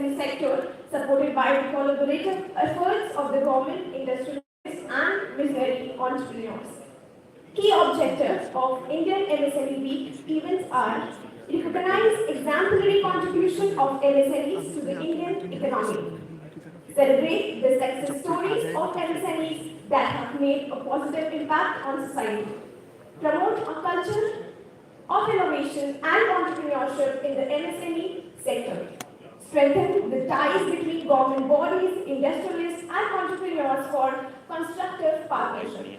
MSME sector, supported by the collaborative efforts of the government, industrialists, and visionary entrepreneurs. Key objectives of Indian MSME Week events are recognize exemplary contribution of MSMEs to the Indian economy, celebrate the success stories of MSMEs that have made a positive impact on society, promote a culture of innovation and entrepreneurship in the MSME sector, strengthen the ties between government bodies, industrialists, and entrepreneurs for constructive partnership.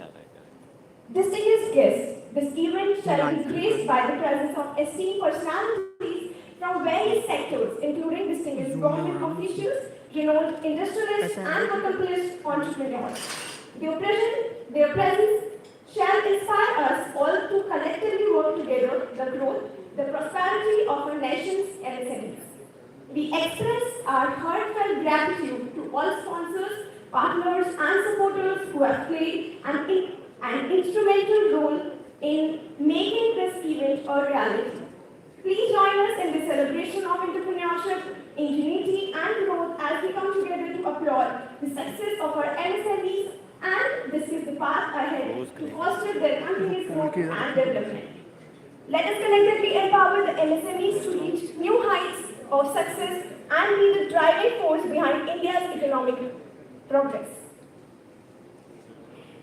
Distinguished guests, this event shall be graced by the presence of esteemed personalities from various sectors, including distinguished government officials, renowned industrialists, and accomplished entrepreneurs. Their presence shall inspire us all to collectively work together the growth, the prosperity of our nation's MSMEs. We express our heartfelt gratitude to all sponsors, partners, and supporters who have played an instrumental role in making this event a reality. Please join us in the celebration of entrepreneurship, ingenuity, and growth as we come together to applaud the success of our MSMEs and discuss the path ahead to foster their continuous growth and development. Let us collectively empower the MSMEs to reach new heights of success and be the driving force behind India's economic progress.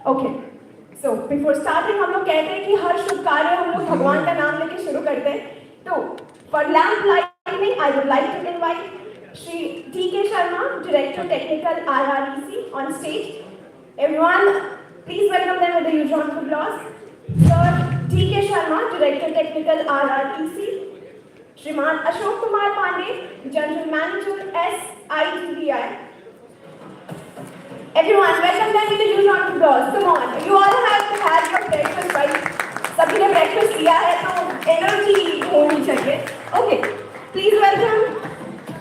Okay. So, before starting, हम लोग कहते हैं कि हर शुभ कार्य हम लोग भगवान का नाम लेके शुरू करते हैं. तो, for lamp lighting, I would like to invite Shri T.K. Sharma, Director Technical RREC, on stage. Everyone, please welcome them with a huge round of applause. Sir T.K. Sharma, Director Technical RREC. Shriman Ashok Kumar Pandey, General Manager SITBI. Everyone, welcome them with a huge round of applause. Come on, you all have to have your breakfast, right? सभी ने breakfast किया है तो energy होनी चाहिए. Okay, please welcome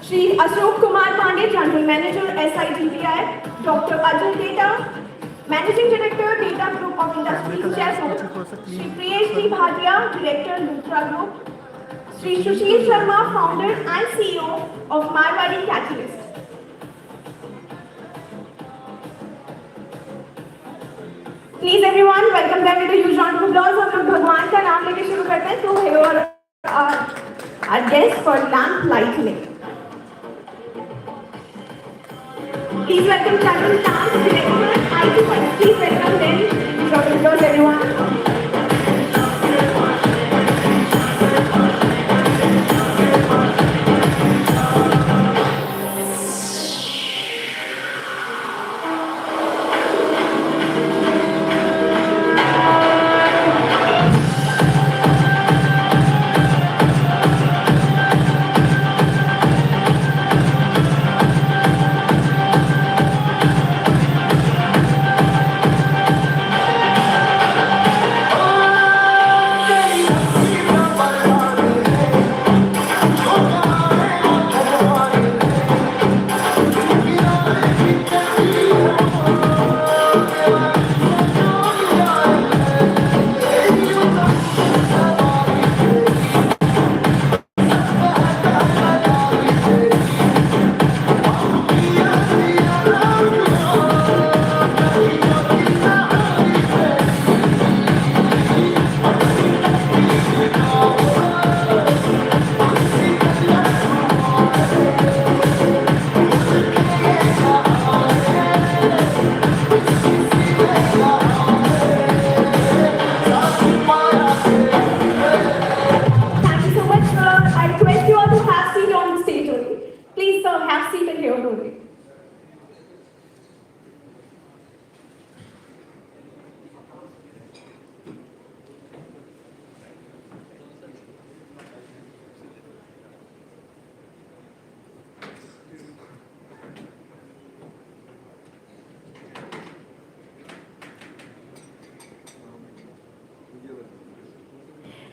Shri Ashok Kumar Pandey, General Manager SITBI, Dr. Ajay Data, Managing Director, Data Group of Industries, Jaipur, Shri Priyesh G. Bhatia, Director, Luthra Group, Shri Sushil Sharma, Founder and CEO of Marwari Catalyst. Please everyone, welcome them with a huge round of applause. हम लोग भगवान का नाम लेके शुरू करते हैं. So here are our guests for lamp lighting. Please welcome General Dance Director, IT. Please welcome them. Huge round of applause, everyone.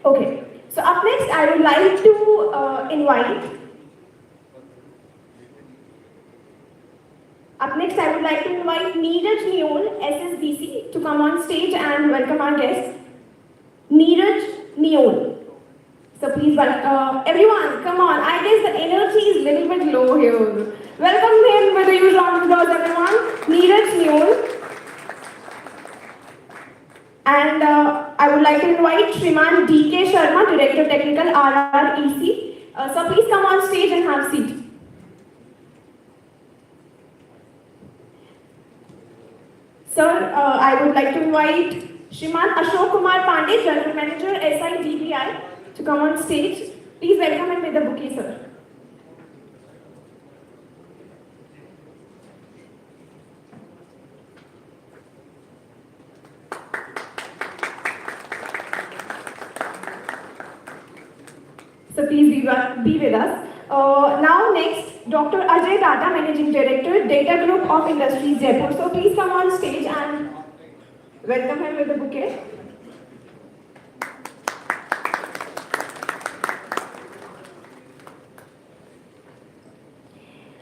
Okay, so up next I would like to invite Neeraj Neol, SSBC, to come on stage and welcome our guest. Neeraj Neol. So please, everyone, come on. I guess the energy is a little bit low here. Welcome him with a huge round of applause, everyone. Neeraj Newell. And I would like to invite Shriman D.K. Sharma, Director Technical RREC. So please come on stage and have a seat. Sir, I would like to invite Shriman Ashok Kumar Pandey, General Manager, SIDBI, to come on stage. Please welcome him with the bouquet, sir. So please be with us. Now next, Dr. Ajay Tata, Managing Director, Data Group of Industries, Jaipur. So please come on stage and welcome him with the bouquet.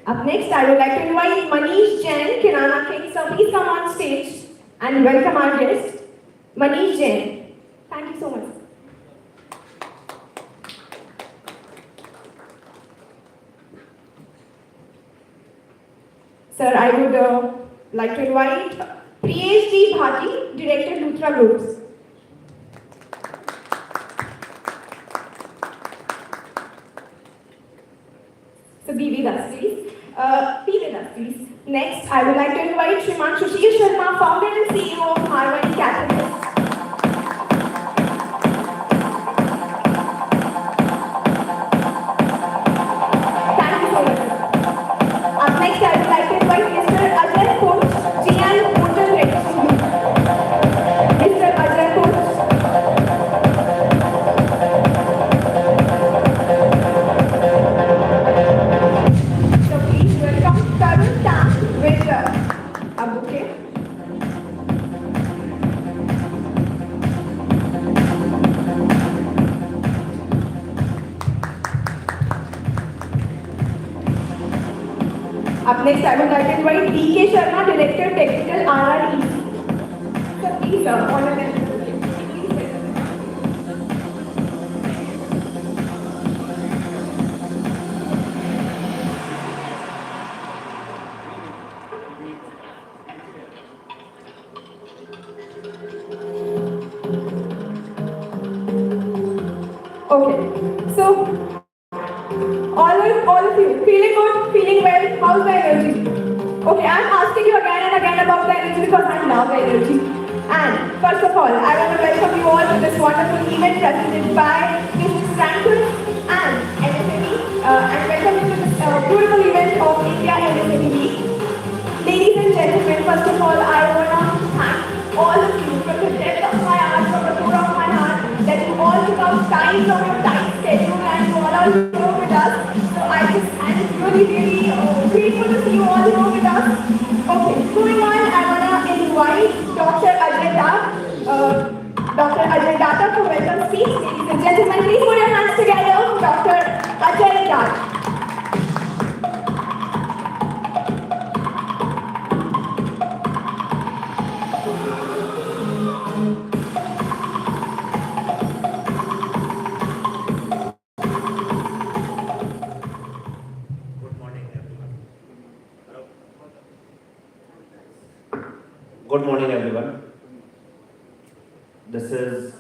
Up next, I would like to invite Manish Jain, Kirana King. So please come on stage and welcome our guest, Manish Jain. Thank you so much. Sir, I would like to invite Priyesh Ji Bhati, Director, Luthra Groups. So be with us, please. Next, I would like to invite Shriman Sushil Sharma, Founder and CEO of Harvard Catalyst. Thank you so much, sir. Up next, I would like to invite Mr. Ajay Koch, GM Motor Registry. Mr. Ajay Koch. So please welcome Tarun Tam with a bouquet. Up next, I would like to invite D.K. Sharma, Director, Technical RREC. So please, honor them. Okay, so all of you, feeling good, feeling well, how's the energy? Okay, I'm asking you again and again about the energy because I love energy. And first of all, I want to welcome you all to this wonderful event presented by Mrs. Franklin and MSME, and welcome you to this beautiful event of India MSME Week. Ladies and gentlemen, first of all, I want to thank all of you from the depth of my heart, from the core of my heart, that you all took out time from your tight schedule and you all are here with us. So I'm really grateful to see you all here with us. Okay, moving on, I want to invite Dr. Ajay Datta for welcome speech. Ladies and gentlemen, please put your hands together, Dr. Ajay Datta. Good morning, everyone. This is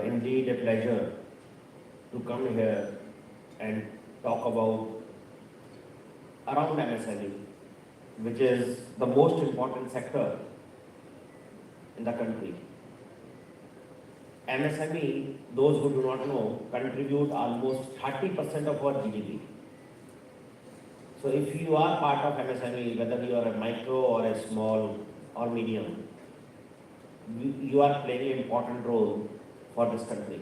indeed a pleasure to come here and talk about around MSME, which is the most important sector in the country. MSME, those who do not know, contribute almost 30% of our GDP. So if you are part of MSME, whether you are a micro or a small or medium, you are playing an important role for this country.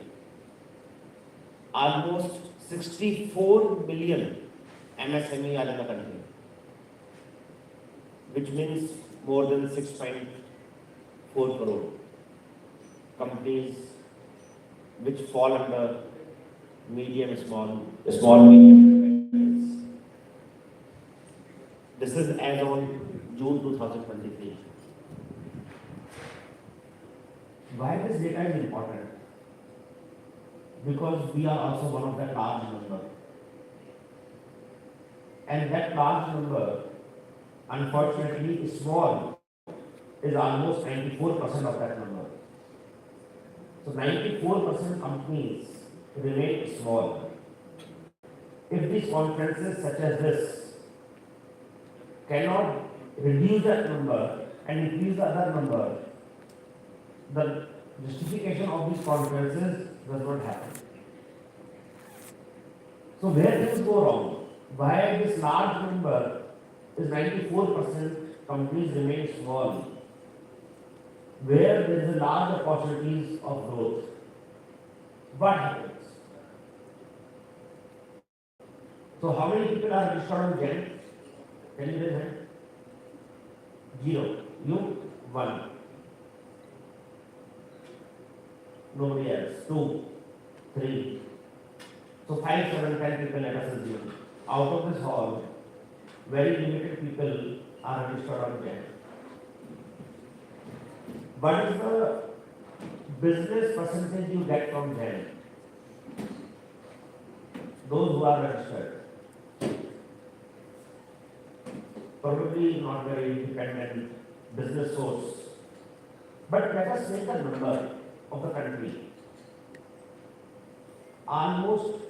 Almost 64 million MSME are in the country, which means more than 6.4 crore companies which fall under medium, small, medium. This is as on June 2023. Why this data is important? because we are also one of that large number. And that large number, unfortunately, is small, is almost 94% of that number. So 94% companies remain small. If these conferences such as this cannot reduce that number and increase the other number, the justification of these conferences does not happen. So where things go wrong? Why this large number is 94% companies remain small, where there is a large opportunities of growth. What happens? So how many people are registered on GEM? Can you raise hand? 0. You? 1. Nobody else. 2, 3. So 5, 7, 10 people let us assume. Out of this hall, very limited people are registered on GEM. What is the business percentage you get from GEM? Those who are registered. Probably not very independent business source. But let us take the number of the country. Almost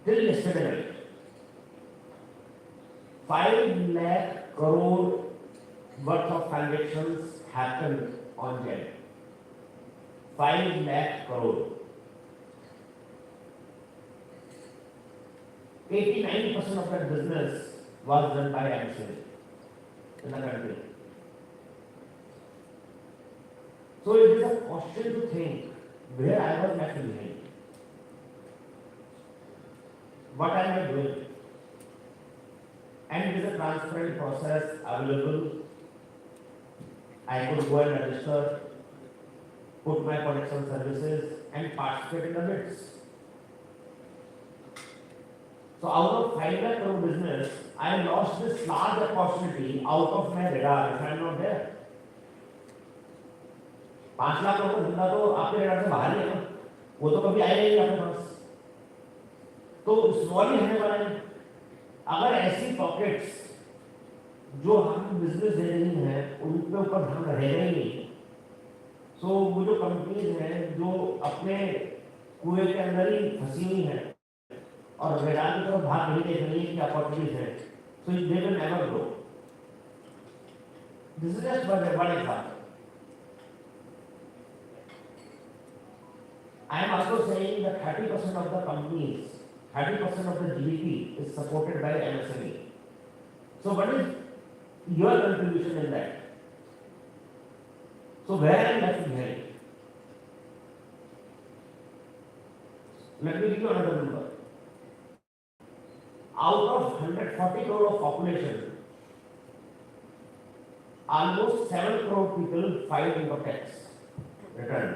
till yesterday night, 5 lakh crore worth of transactions happened on GEM. 5 lakh crore. 89% of that business was done by MSME in the country. So it is a caution to think where I was left behind. What am I doing? And it is a transparent process available. I could go and register, put my protection services and participate in the bids. So out of 5 lakh crore business, I lost this large opportunity out of my radar if I am not there. 5 lakh crore धंधा तो आपके radar से बाहर ही है ना, वो तो कभी आएगा ही आपके पास, तो स्मॉल ही रहने वाला है। अगर ऐसी पॉकेट्स जो हम बिजनेस दे रही हैं उनके ऊपर ध्यान रहेगा ही नहीं, सो वो जो कंपनीज हैं जो अपने कुएं के अंदर ही फंसी हुई हैं और रेडार की तरफ भाग नहीं देख रही है कि अपॉर्चुनिटीज है, so they will never grow. This is just one example. I am also saying that 30% of the companies, 30% of the GDP is supported by MSME. So what is your contribution in that? So where am I left behind? Let me give you another number. Out of 140 crore of population, almost 7 crore people filed income tax return.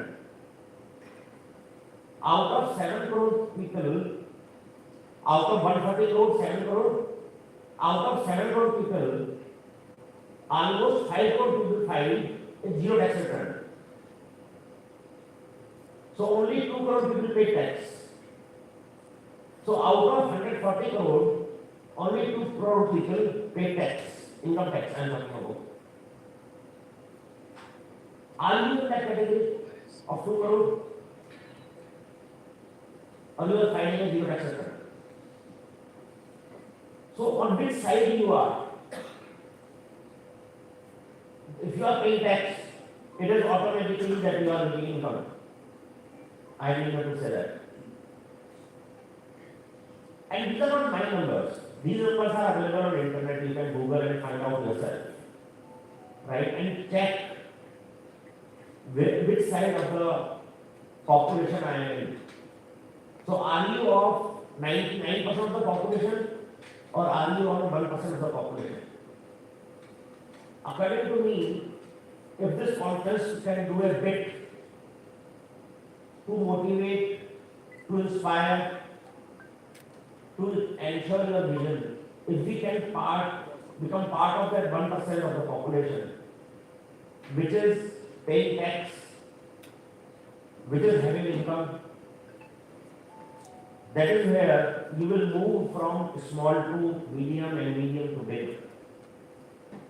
Out of 7 crore people, out of 140 crore, 7 crore, out of 7 crore people, almost 5 crore people filed a zero tax return. So only 2 crore people pay tax. So out of 140 crore, only 2 crore people pay tax, income tax I am talking about. Are you in that category of 2 crore? Or you are filing a zero tax return? So on which side you are? If you are paying tax, it is automatically that you are making income. I need not to say that. And these are not my numbers. These numbers are available on the internet. You can Google and find out yourself. Right? And check which side of the population I am in. So are you of 99% of the population or are you on 1% of the population? According to me, if this conference can do a bit to motivate, to inspire, to ensure your vision, if we can become part of that 1% of the population, which is paying tax, which is having income, That is where you will move from small to medium and medium to big.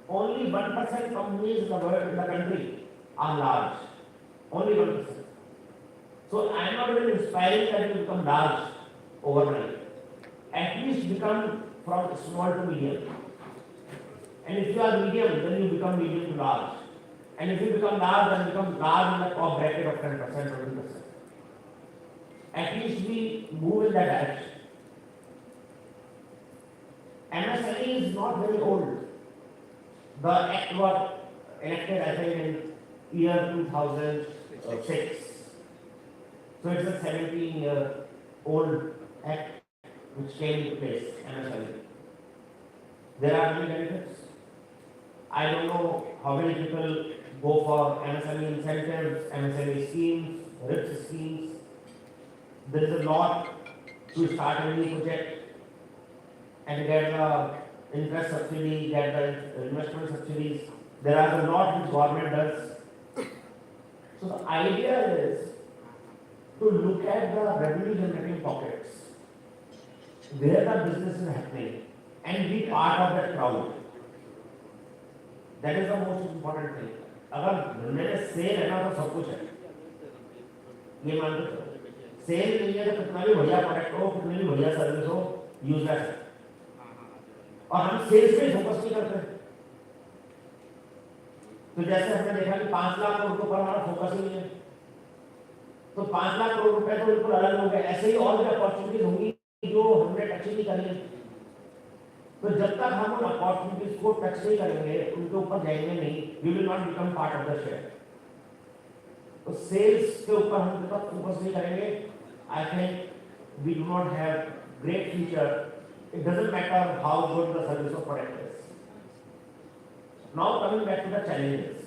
Only 1% companies in the country are large. Only 1%. So I am not even inspiring that you become large overnight. At least become from small to medium. And if you are medium, then you become medium to large. And if you become large, then become large in the top bracket of 10%, 20%. At least we move in that direction. MSME is not very old. The act was enacted, I think, in year 2006. So it's a 17-year-old act which came into place, MSME. There are many benefits. I don't know how many people go for MSME incentives, MSME schemes, RIPS schemes. There is a lot to start a new project and get the interest subsidy, get the investment subsidies. There are a lot which government does. So the idea is to look at the revenue generating pockets, where the business is happening, and be part of that crowd. That is the most important thing. अगर मेरे cell है ना तो सब कुछ है, ये मान लो सेल नहीं है तो कितना भी बढ़िया प्रोडक्ट हो, कितनी भी बढ़िया सर्विस हो, यूजलेस है। और हम सेल्स पे फोकस नहीं करते। तो जैसे हमने देखा कि 5 लाख करोड़ पर हमारा फोकस ही नहीं है, तो 5 लाख करोड़ रुपए तो बिल्कुल अलग हो गए। ऐसे ही और भी अपॉर्चुनिटीज होंगी जो हमने टच ही नहीं करी। तो जब तक हम उन अपॉर्चुनिटीज को टच नहीं करेंगे, उनके ऊपर जाएंगे नहीं, we will not become part of the share. तो सेल्स के ऊपर हम जब तक फोकस नहीं करेंगे, I think we do not have great future. It doesn't matter how good the service of product is. Now coming back to the challenges,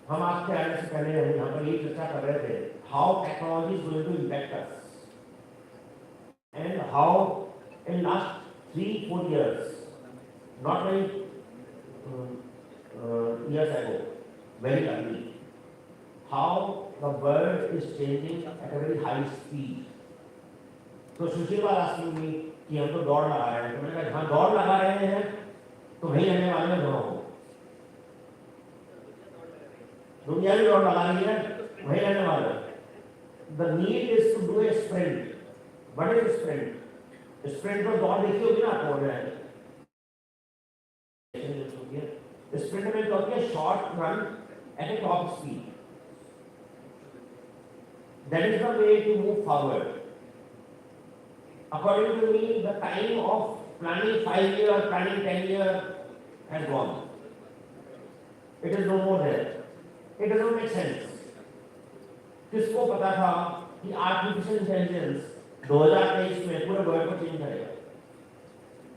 हम आपके आने से पहले यहाँ पर ये चर्चा कर रहे थे, how technology is going to impact us and how in last 3-4 years, not very years ago, very early, how the world is changing at a very high speed. So Sushil was asking me कि हम तो दौड़ लगा रहे हैं, तो मैंने कहा हाँ दौड़ लगा रहे हैं तो वही रहने वाले हैं दोनों को। दुनिया भी दौड़ लगा रही है, वही रहने वाले हैं। The need is to do a sprint. What is sprint? Sprint तो दौड़ देखी होगी ना आपको है। Sprint में क्या होती है? Short run at a top speed. That is the way to move forward. According to me, the time of planning 5 years, planning 10 years has gone. It is no more there. It doesn't make sense. किसको पता था कि artificial intelligence 2023 में पूरे world को change करेगा?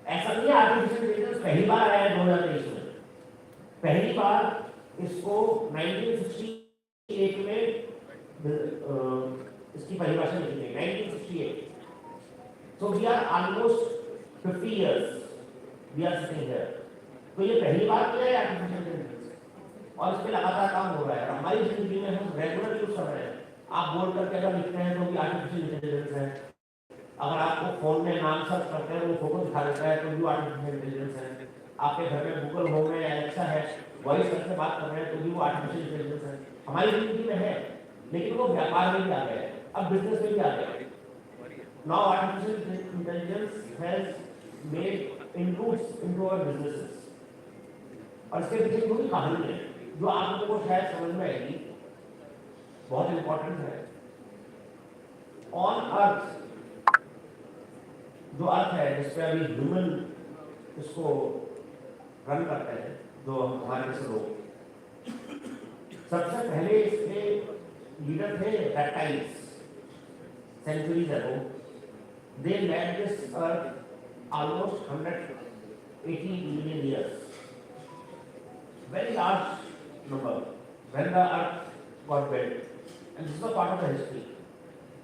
ऐसा नहीं है, आर्टिफिशियल इंटेलिजेंस पहली बार आया है 2023 में। पहली बार इसको 1968 में इसकी परिभाषा लिखी गई, 1968। So we are almost 50 years we are sitting here. तो ये पहली बार किया है आर्टिफिशियल इंटेलिजेंस और इस पे लगातार काम हो रहा है। हमारी जिंदगी में हम रेगुलर यूज कर रहे हैं। आप बोल करके अगर लिखते हैं तो भी आर्टिफिशियल इंटेलिजेंस है। अगर आपको फोन में नाम सर्च करते हैं वो फोटो दिखा देता है तो भी आर्टिफिशियल इंटेलिजेंस है। आपके घर में गूगल होम में एलेक्सा है, वॉइस करके बात कर रहे हैं तो भी वो आर्टिफिशियल इंटेलिजेंस है। हमारी जिंदगी में है, लेकिन वो व्यापार में भी आ गया है, अब बिजनेस में भी आ गया है। Now artificial intelligence has made inroads into our businesses. और इसके पीछे पूरी कहानी है जो आप लोगों को शायद समझ में आएगी, बहुत इंपॉर्टेंट है। ऑन अर्थ, जो अर्थ है जिसपे अभी ह्यूमन इसको रन करते हैं, जो हमारे से लोग, सबसे पहले इसके लीडर थे reptiles, centuries ago. They led this earth almost 180 million years, very large number when the earth got built, and this is a part of the history.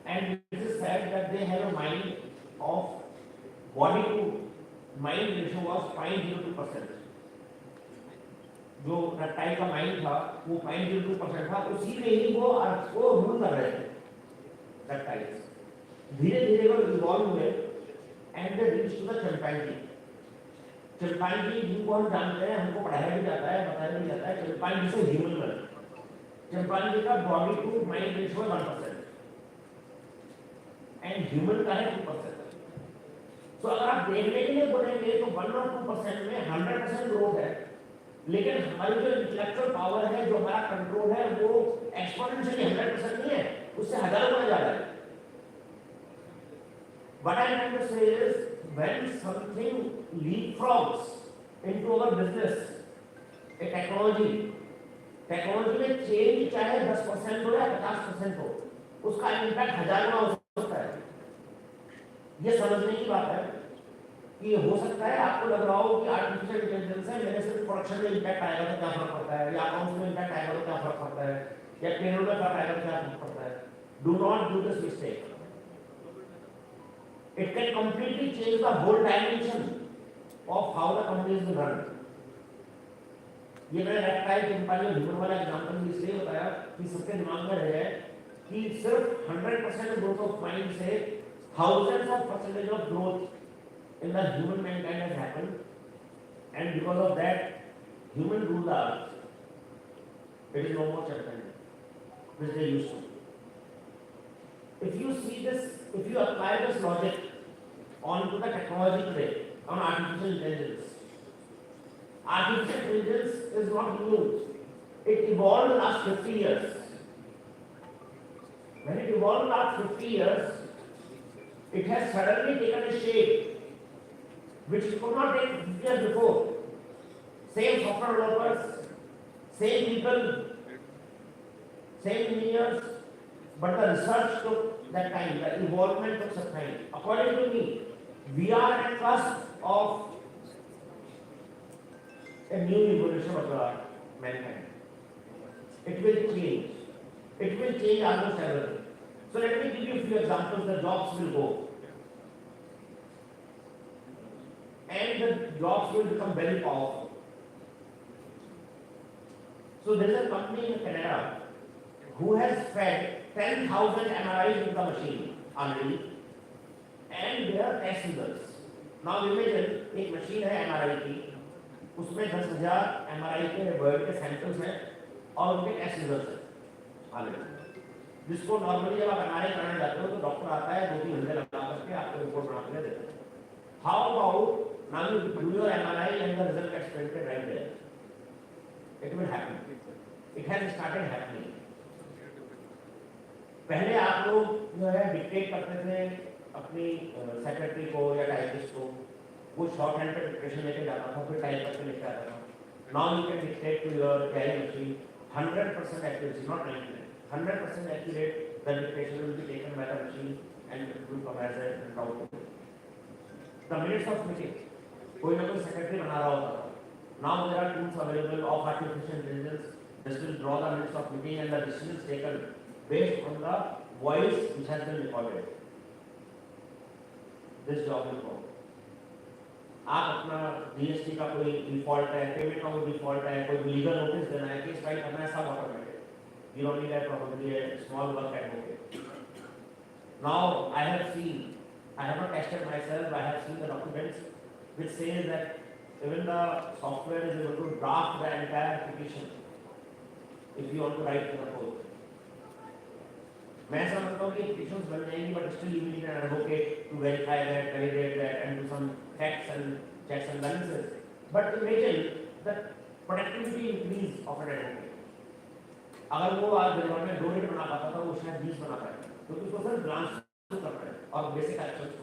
And it is said that they have a mind of body to mind ratio was 0.02%. जो reptile का mind था वो 0.02% था, उसी में ही वो अर्थ को rule कर रहे थे। reptiles. धीरे धीरे वो इवॉल्व हुए and they reach to the chimpanzee. Chimpanzee जिनको हम जानते हैं, हमको पढ़ाया भी जाता है, बताया भी जाता है, चिंपैंजी से ह्यूमन बने. चिंपैंजी का body to mind ratio 1% and human का है 2%. तो अगर आप देखने के लिए बोलेंगे तो 1 और 2% में 100% ग्रोथ है, लेकिन हमारी जो इंटेलेक्चुअल पावर है, जो हमारा कंट्रोल है, वो एक्सपोनेंशियली 100% नहीं है, उससे हजारों गुना ज्यादा है. What I am trying to say is, when something leapfrogs into our business, a technology में चेंज चाहे 10% हो या 50% हो, उसका इम्पैक्ट 1000 गुना हो सकता है. ये समझने की बात है कि हो सकता है आपको लग रहा हो कि आर्टिफिशियल इंटेलिजेंस है, मेरे सिर्फ प्रोडक्शन में इम्पैक्ट आएगा तो क्या फर्क पड़ता है, या अकाउंट्स में इम्पैक्ट आएगा तो क्या फर्क पड़ता है, या पेरोल में फर्क आएगा तो क्या फर्क पड़ता है. Do not do this mistake. It can completely change the whole dimension of how the company is run. ये मैंने रेप्टाइल चिंपैंजी ह्यूमन वाला एग्जांपल इसलिए बताया कि सबके दिमाग में रहे कि सिर्फ 100% ग्रोथ ऑफ माइंड से thousands of percentage of growth in the human mankind has happened, and because of that human rule the earth. It is no more chimpanzee which they used to. If you see this, if you apply this logic onto the technology today, on artificial intelligence is not new. It evolved last 50 years. When it evolved last 50 years, it has suddenly taken a shape which it could not take 50 years before. Same software developers, same people, same engineers, but the research took that time, the evolvement took some time. According to me, we are at the cusp of a new evolution of the mankind. It will change. It will change almost everything. So let me give you a few examples. The jobs will go, and the jobs will become very powerful. So there is a company in Canada who has fed 10,000 MRIs into the machine already, and they are test results. Now imagine एक machine है MRI की, उसमें 10,000 MRI के word के samples हैं और उनके test results हैं already. जिसको नॉर्मली जब आप MRI कराने जाते हो तो डॉक्टर आता है 2-3 घंटे लगा करके आपको रिपोर्ट बना के देता है. How about now you do your MRI and the result gets printed right there? It will happen. It has started happening. पहले आप लोग जो है डिक्टेट करते थे अपनी सेक्रेटरी को या टाइपिस्ट को, वो शॉर्ट हैंड पे डिक्टेशन लेके जाता था, फिर टाइप करके लेके आता था. Now you can dictate to your AI machine 100% accuracy, not 99, 100% accurate. The dictation will be taken by the machine and it will come as a output. The minutes of meeting, कोई ना कोई secretary बना रहा होता था. Now there are tools available of artificial intelligence. This will draw the minutes of meeting and the decisions taken based on the voice which has been recorded. This job will go. आप अपना GST का कोई default है, payment का कोई default है, कोई legal notice देना है, केस फाइल करना है, सब automated. You don't need probably a small work advocate. Now I have seen, I have not tested myself, I have seen the documents which says that even the software is able to draft the entire application if you want to write the code. मैं समझता हूँ कि applications बन जाएंगी, but still you need an advocate to verify that, validate that, and do some checks and balances. But imagine the productivity increase of an advocate. अगर वो आज दिनभर में 2 मिनट बना पाता था, वो शायद 20 बना पाएगा, क्योंकि उसको सिर्फ ग्लांस करना है और बेसिक एक्शंस.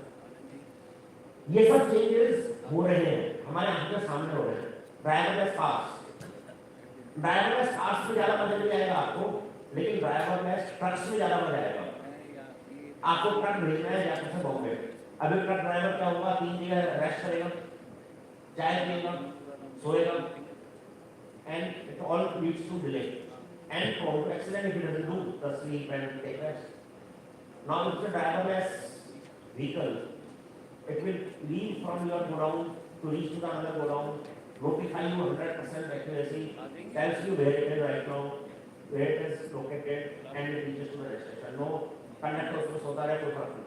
ये सब चेंजेस हो रहे हैं, हमारे आंखों के सामने हो रहे हैं. ड्राइवरलेस कार्स में ज्यादा मजा नहीं आएगा आपको, लेकिन ड्राइवरलेस ट्रक्स में ज्यादा मजा आएगा. आपको ट्रक भेजना है जयपुर से बॉम्बे. अभी ट्रक ड्राइवर क्या होगा, 3 जगह रेस्ट करेगा, चाय पिएगा, सोएगा, and it all leads to delay and prone to accident if it doesn't do the sleep and take rest. Now if it's a driverless vehicle, it will leave from your godown to reach to the another godown, notify you 100% accuracy, tells you where it is right now, where it is located, and it reaches to the destination. No conductor उसमें सोता रहे, कोई फर्क नहीं।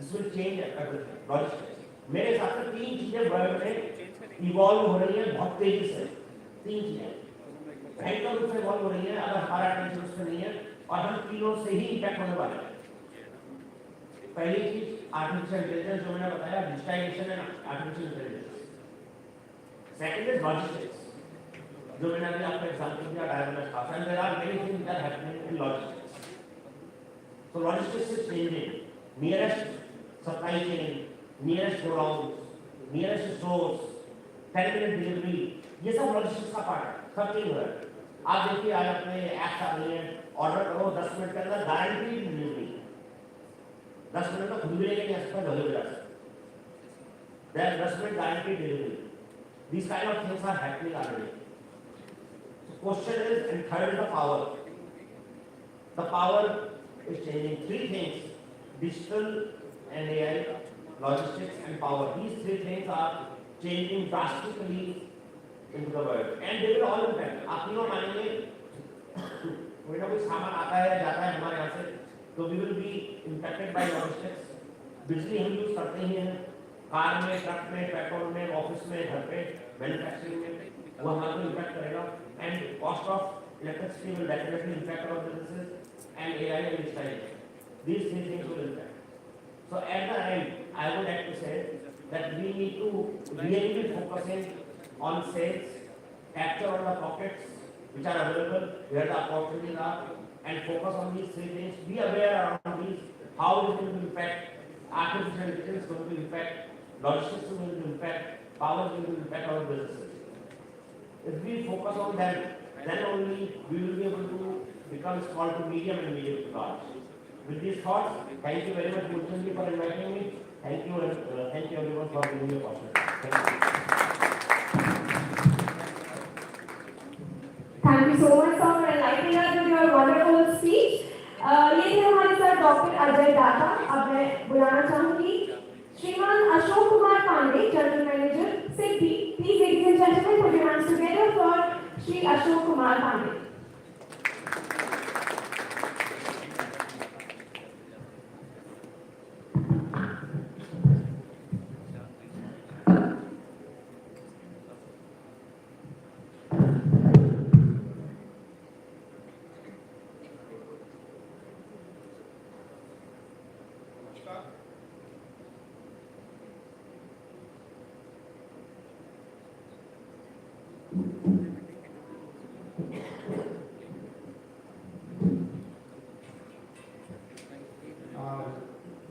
This will change everything. Logistics. मेरे हिसाब से तीन चीजें वर्ल्ड में इवॉल्व हो रही है बहुत तेजी से। तीन चीजें भयंकर रूप से इवॉल्व हो रही है, अगर हमारा अटेंशन उसमें नहीं है, और हम तीनों से ही इम्पैक्ट होने वाले हैं। पहली चीज आर्टिफिशियल इंटेलिजेंस, जो मैंने बताया, digitization and artificial intelligence. Second is logistics, जो मैंने अभी आपको एग्जांपल दिया डायग्राम का, and there are many things that happening in logistics. So logistics is changing, nearest supply chain, nearest godown, nearest stores, 10-minute delivery, ये सब logistics का part है, सब चेंज हो रहा है। आप देखिए, आज अपने ऐप्स आ रही हैं, ऑर्डर करो 10 मिनट के अंदर गारंटी डिलीवरी, 10 मिनट में खुद भी लेके नहीं आ सकता, घर भी ला सकते, 10 minute guarantee delivery. These kind of things are happening already. So question is, and third is the power. The power is changing. Three things: digital and AI, logistics and power. These three things are changing drastically into the world, and they will all impact. आप तीनों मानेंगे, कोई ना कोई सामान आता है जाता है हमारे यहाँ से, तो we will be impacted by logistics. बिजली हम यूज करते ही हैं, कार में, ट्रक में, पेट्रोल में, ऑफिस में, घर पे, मैन्युफैक्चरिंग में, वो हमारे को इम्पैक्ट करेगा, and cost of electricity will definitely impact our businesses, and AI and digitalization. These three things will impact. So at the end, I would like to say that we need to really be focusing on sales, capture all the pockets which are available, where the opportunities are, and focus on these three things. Be aware around these, how it is going to impact, artificial intelligence is going to impact, logistics is going to impact, power is going to impact our businesses. If we focus on them, then only we will be able to become small to medium and medium to large. With these thoughts, thank you very much, Murthy, for inviting me. Thank you everyone for giving me a opportunity. Thank you. Thank you so much, sir, for enlightening us with your wonderful speech. ये थे हमारे साथ doctor Ajay दाता। अब मैं बुलाना चाहूंगी श्रीमान Ashok Kumar Pandey, general manager, Siddhi. Please, ladies and gentlemen, put your hands together for Shri Ashok Kumar Pandey.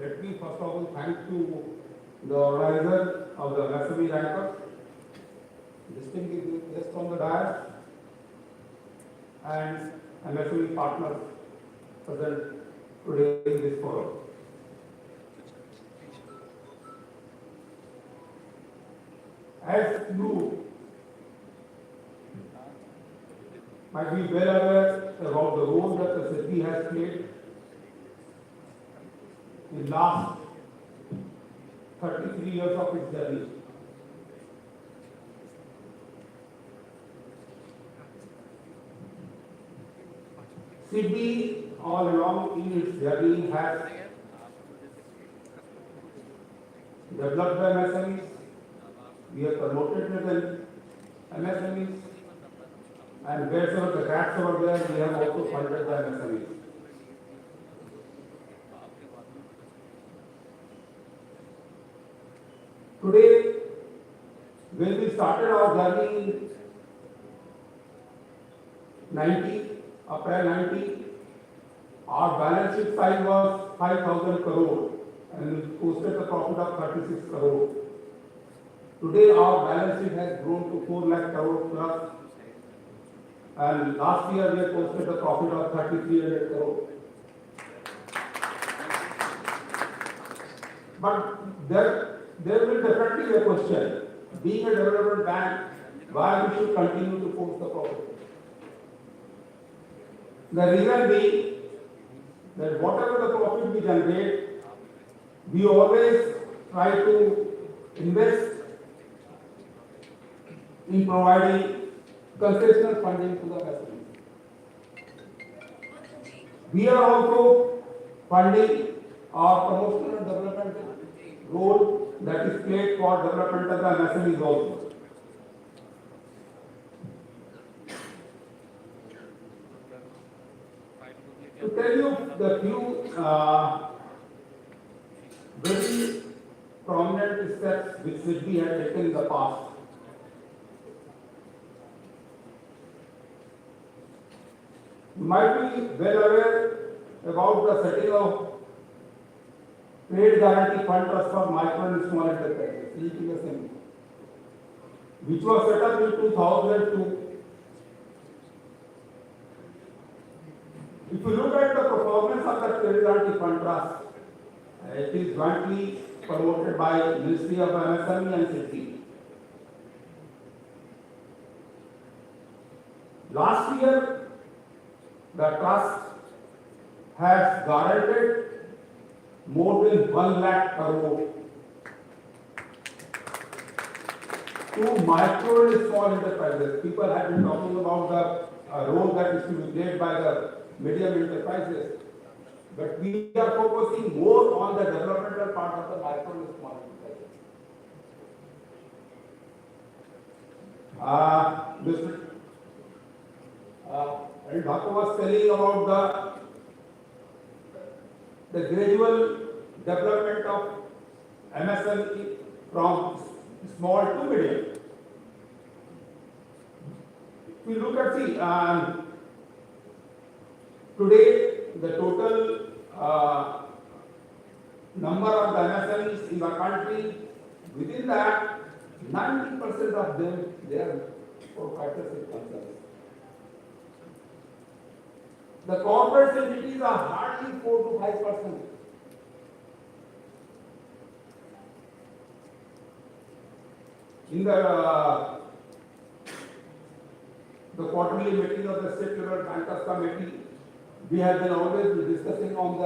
Let me first of all thank to the organizer of the MSME Rankers, distinguished guests on the dais, and MSME partners present today in this forum. As you might be well aware about the role that the city has played in the last 33 years of its journey. City all along in its journey has developed the MSMEs. We have promoted the MSMEs, and wherever the gaps over there, we have also funded the MSMEs. Today, when we started our journey in 90, April 90, our balance sheet size was 5,000 crore and we posted a profit of 36 crore. Today, our balance sheet has grown to 4 lakh crore plus, and last year we had posted a profit of 3,300 crore. But there will definitely be a question, being a development bank, why we should continue to post the profit. The reason being that whatever the profit we generate, we always try to invest in providing concessional funding to the customers. We are also funding our promotional and development role that is played for development of the MSMEs also. To tell you the few very prominent steps which City had taken in the past. You might be well aware about the setting of Trade Guarantee Fund Trust for Micro and Small Enterprises, MSME, which was set up in 2002. If you look at the performance of the Trade Guarantee Fund Trust, it is jointly promoted by Ministry of MSME and City. Last year, the trust has guaranteed more than 1 lakh crore to micro and small enterprises. People have been talking about the role that is to be played by the medium enterprises. But we are focusing more on the developmental part of the micro and small enterprises. And Dhaka was telling about the gradual development of MSME from small to medium. If we look at today the total number of the MSMEs in the country, within that 90% of them they are proprietors concerns. The corporate entities are hardly 4 to 5%. In the quarterly meeting of the State Level Bankers Committee, we have been always discussing on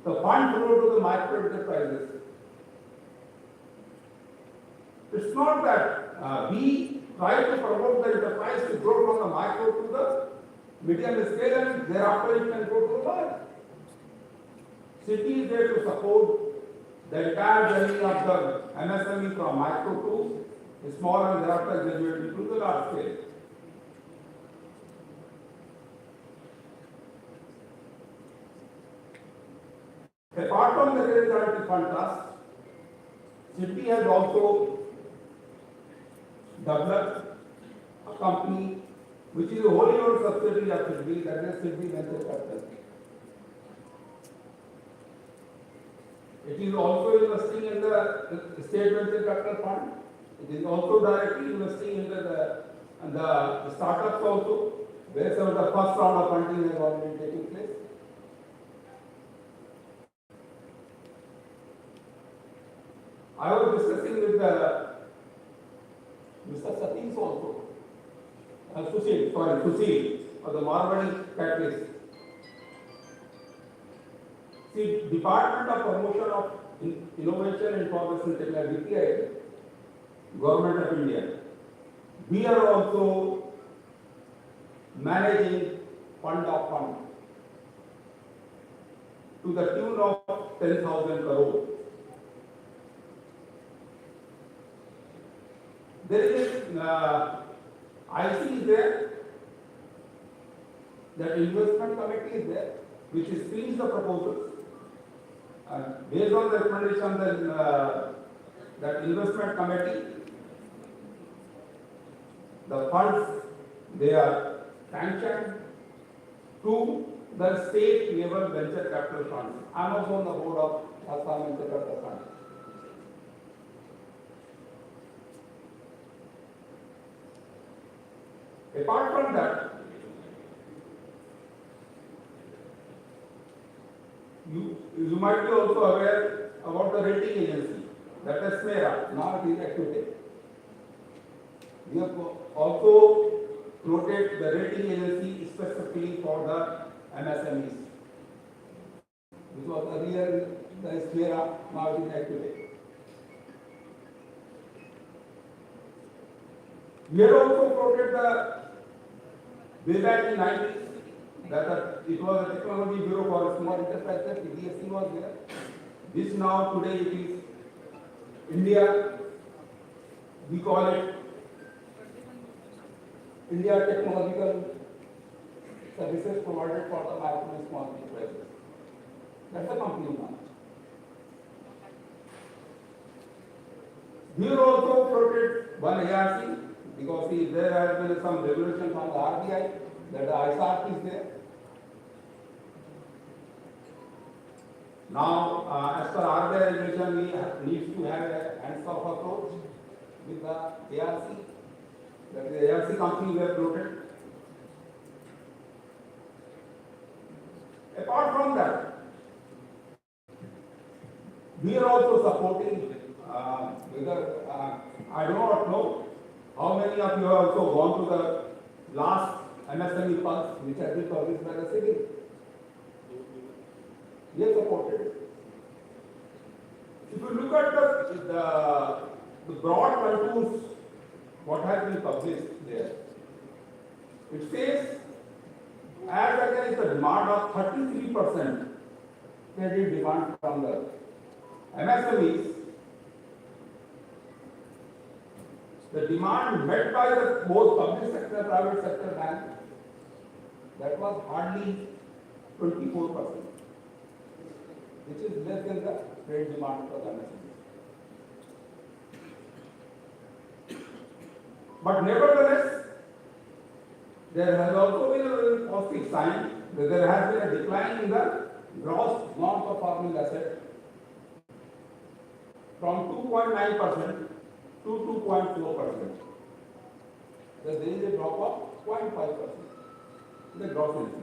the fund flow to the micro enterprises. It's not that we try to promote the enterprise to grow from the micro to the medium scale and thereafter it can go to the large. City is there to support the entire journey of the MSME from micro to small and thereafter graduate to the large scale. Apart from the Credit Guarantee Fund Trust, City has also developed a company which is a wholly owned subsidiary of City, that is City Venture Capital. It is also investing in the State Venture Capital Fund. It is also directly investing in the startups also, where some of the first round of funding has already taken place. I was discussing with Mr. Satish also. Sushil, of the Marwadi Catalyst. See, Department of Promotion of Innovation and Information Technology, DPI, Government of India. We are also managing fund of fund to the tune of 10,000 crore. There is IC is there, that investment committee is there, which screens the proposals. And based on the recommendation, then that investment committee, the funds they are sanctioned to the state level venture capital funds. I am also on the board of Assam Venture Capital Fund. Apart from that, you might be also aware about the rating agency, that is SMERA, now it is active. We have also floated the rating agency specifically for the MSMEs, which was earlier the SMERA, now it is active. We had also floated the way back in it was a technology bureau for small enterprises, TDSC was there. This now today it is India, we call it India Technological Services Provided for the Micro and Small Enterprises. That's the company now. We also floated one ARC because there has been some regulation from the RBI that the ISARC is there. Now, as per RBI regulation, we need to have a hands-off approach with the ARC. That is the ARC company we have floated. Apart from that, we are also supporting I do not know how many of you have also gone to the last MSME Pulse which has been published by the city. We have supported it. If you look at the broad contours, what has been published there, it says as against the demand of 33% credit demand from the MSMEs, the demand met by the both public sector and private sector bank, that was hardly 24%, which is less than the credit demand for the MSMEs. But nevertheless, there has also been a very positive sign that there has been a decline in the gross non-performing asset from 2.9% to 2.4%. There is a drop of 0.5% in the gross NPA.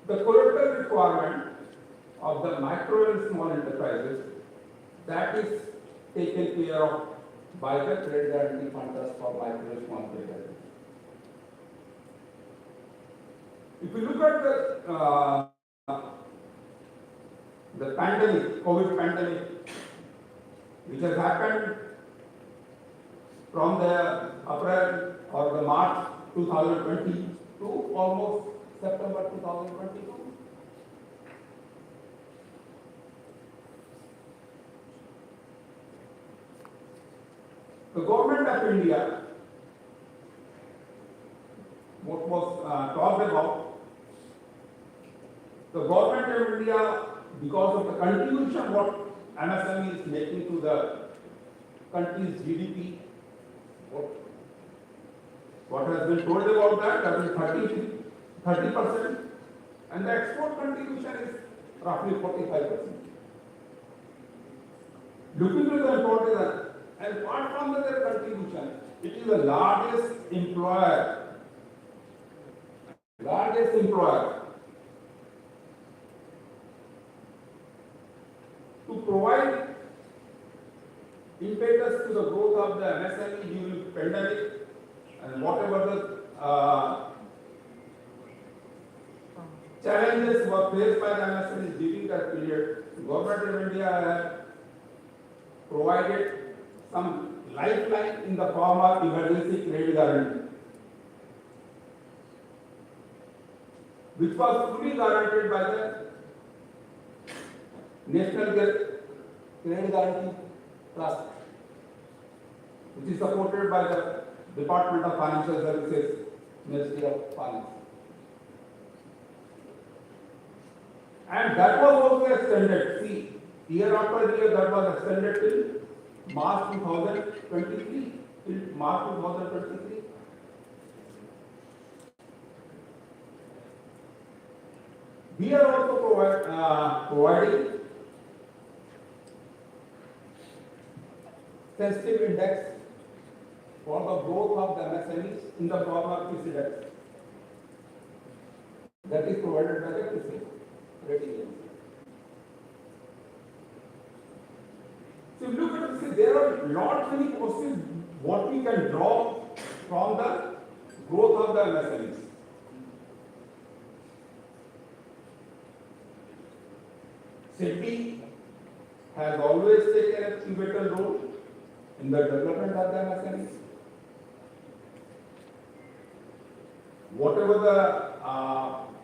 The collateral requirement of the micro and small enterprises, that is taken care of by the credit guarantee fund trust for micro and small enterprises. If you look at the pandemic, COVID pandemic, which has happened from the April or the March 2020 to almost September 2022. The government of India, what was talked about, the government of India, because of the contribution what MSME is making to the country's GDP, what has been told about that is 30%, and the export contribution is roughly 45%. Looking to the importance, and apart from their contribution, it is the largest employer to provide impetus to the growth of the MSME during the pandemic and whatever the challenges were faced by the MSMEs during that period. The government of India has provided some lifeline in the form of emergency credit guarantee, which was fully guaranteed by the National Credit Guarantee Trust, which is supported by the Department of Financial Services, Ministry of Finance. And that was also extended. See, year after year that was extended till March 2023. Till March 2023. We are also providing sensitive index for the growth of the MSMEs in the form of PCDEX. That is provided by the PC rating agency. So look at this, there are not many questions what we can draw from the growth of the MSMEs. SEBI has always taken a pivotal role in the development of the MSMEs. whatever the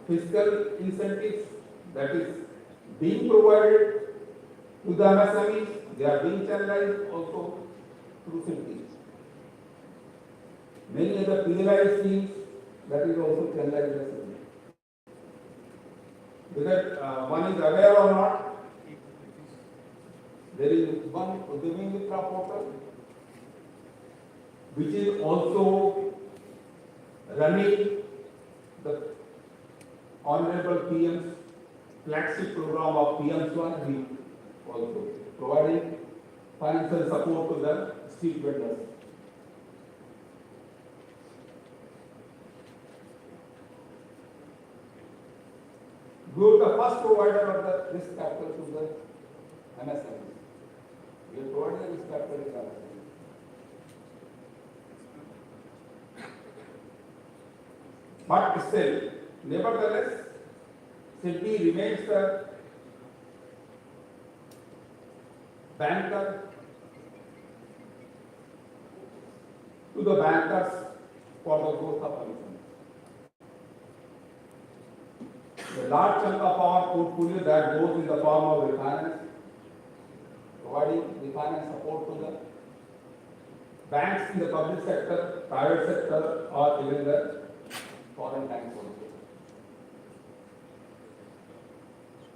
fiscal incentives that is being provided to the MSMEs, they are being channelized also through cities. Many other PLI schemes that is also channelized in the city. Whether one is aware or not, there is one Udyami Mitra portal which is also running the Honorable PM's flagship program of PM Swan, also providing financial support to the street vendors. We were the first provider of the risk capital to the MSME. We are providing risk capital to the MSME. But still, nevertheless, City remains the banker to the bankers for the growth of MSME. A large chunk of our portfolio that goes in the form of refinance, providing refinance support to the banks in the public sector, private sector, or even the foreign banks also.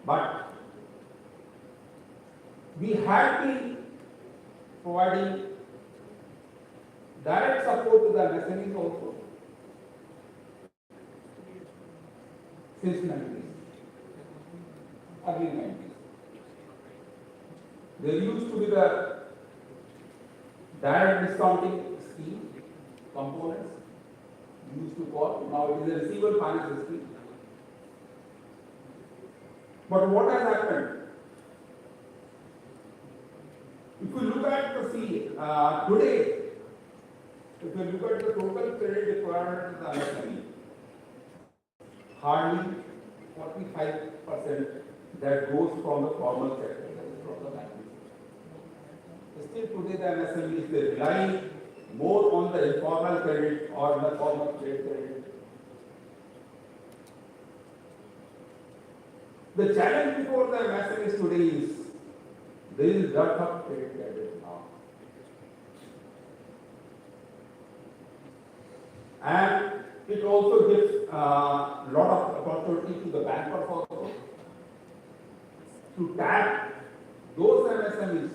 But we have been providing direct support to the MSMEs also since 90s, early 90s. There used to be the direct discounting scheme components we used to call, now it is a receivable finance scheme. But what has happened? If you look at the today, if you look at the total credit requirement in the MSME, hardly 45% that goes from the formal sector, that is from the banking sector. Still today the MSMEs, they rely more on the informal credit or the formal trade credit. The challenge before the MSMEs today is there is dearth of credit credit now. And it also gives a lot of opportunity to the bankers also to tap those MSMEs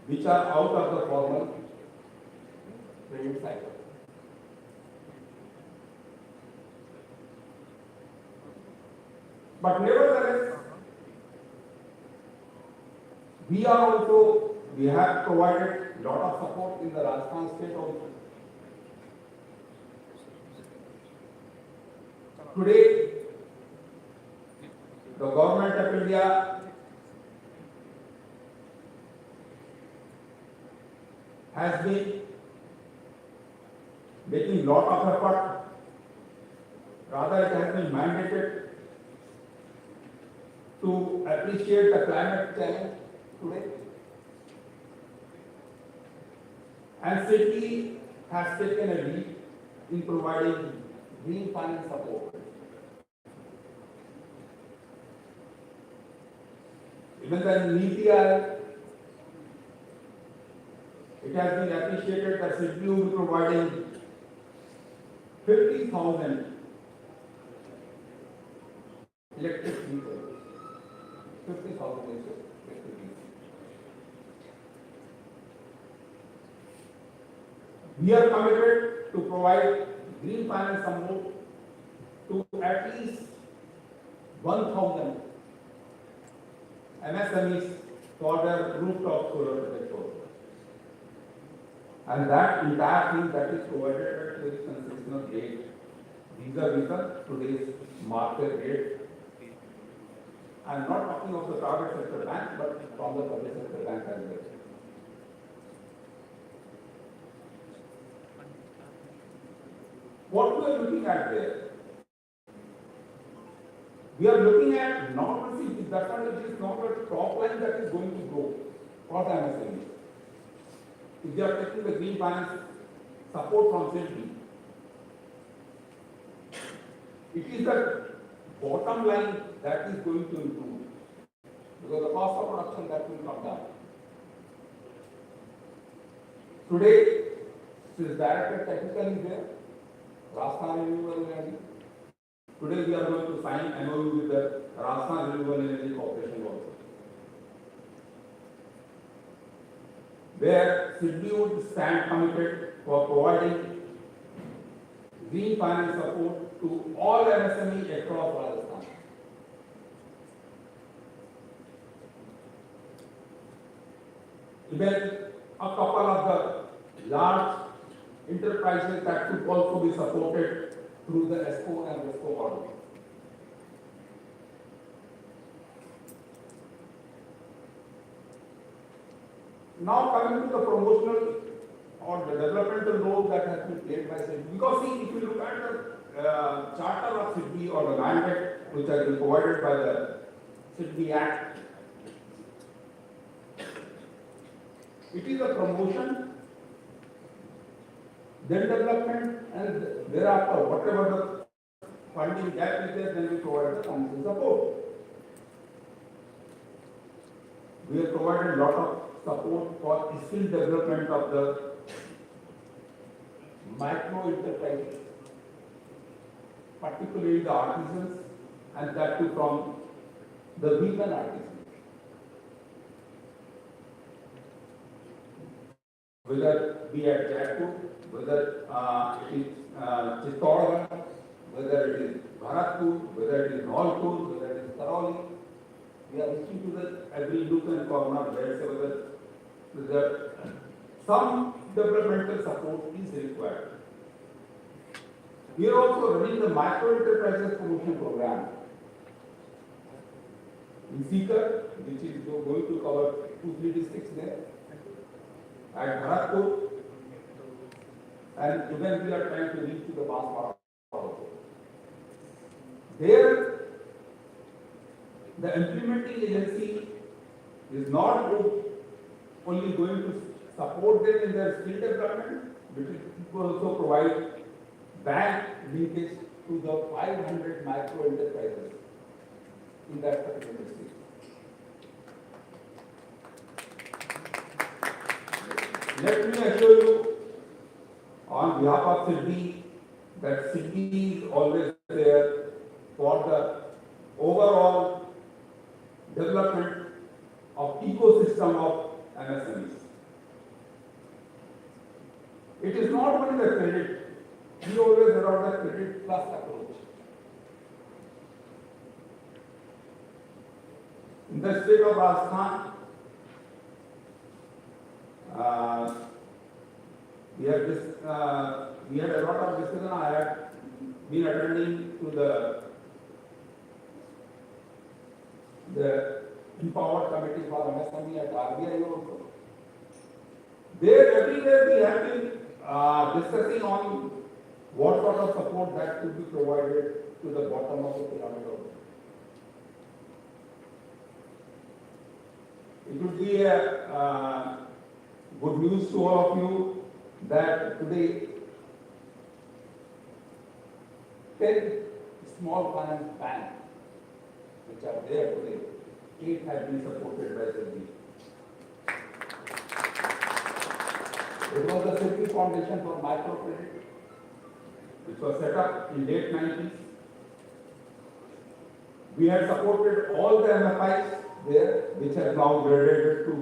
which are out of the formal credit cycle. But nevertheless, we have provided a lot of support in the Rajasthan state also. Today, the government of India has been making a lot of effort. Rather, it has been mandated to appreciate the climate challenge today. And city has taken a lead in providing green finance support. Even the Niti Aayog, it has been appreciated that city will be providing 50,000 electric vehicles. 50,000 electric vehicles. We are committed to provide green finance support to at least 1,000 MSMEs for their rooftop solar projects. And that entire thing that is provided at very concessional rate, vis-a-vis today's market rate. I am not talking of the private sector bank, but from the public sector bank as well. What we are looking at there? We are looking at not only that it is not a top line that is going to grow for the MSME. If they are taking the green finance support from city, It is the bottom line that is going to improve because the cost of production that will come down. Today, since Director Technical is there, Rajasthan Renewable Energy. Today we are going to sign MOU with the Rajasthan Renewable Energy Corporation also, where SIDBI would stand committed for providing green finance support to all MSME across Rajasthan. Even a couple of the large enterprises that could also be supported through the ESCO and RESCO model. Now coming to the promotional or the developmental role that has been played by SIDBI. Because see, if you look at the charter of SIDBI or the mandate which has been provided by the SIDBI Act, it is a promotion, then development, and thereafter whatever the funding gap is there, then we provide the financial support. We have provided a lot of support for skill development of the micro enterprises, particularly the artisans, and that too from the vegan artisans. Whether be at Jaipur, whether it is Chittorgarh, whether it is Bharatpur, whether it is Nolpur, whether it is Tarauli, we are reaching to the every nook and corner where some developmental support is required. We are also running the micro enterprises promotion program in Sikar, which is going to cover 2-3 districts there, at Bharatpur, and even we are trying to reach to the Baspa also. There, the implementing agency is not only going to support them in their skill development, but it will also provide bank linkage to the 500 micro enterprises in that particular district. Let me assure you, on behalf of SIDBI, that SIDBI is always there for the overall development of ecosystem of MSMEs. It is not only the credit, we always adopt the credit plus approach. In the state of Rajasthan, we had a lot of discussion. I had been attending to the Empowered Committee for MSME at RBI also. There, everywhere we have been discussing on what sort of support that could be provided to the bottom of the pyramid also. It would be a good news to all of you that today 10 small finance banks which are there today, 8 have been supported by SIDBI. It was the SIDBI Foundation for Microcredit, which was set up in late 90s. We had supported all the MFIs there, which have now graduated to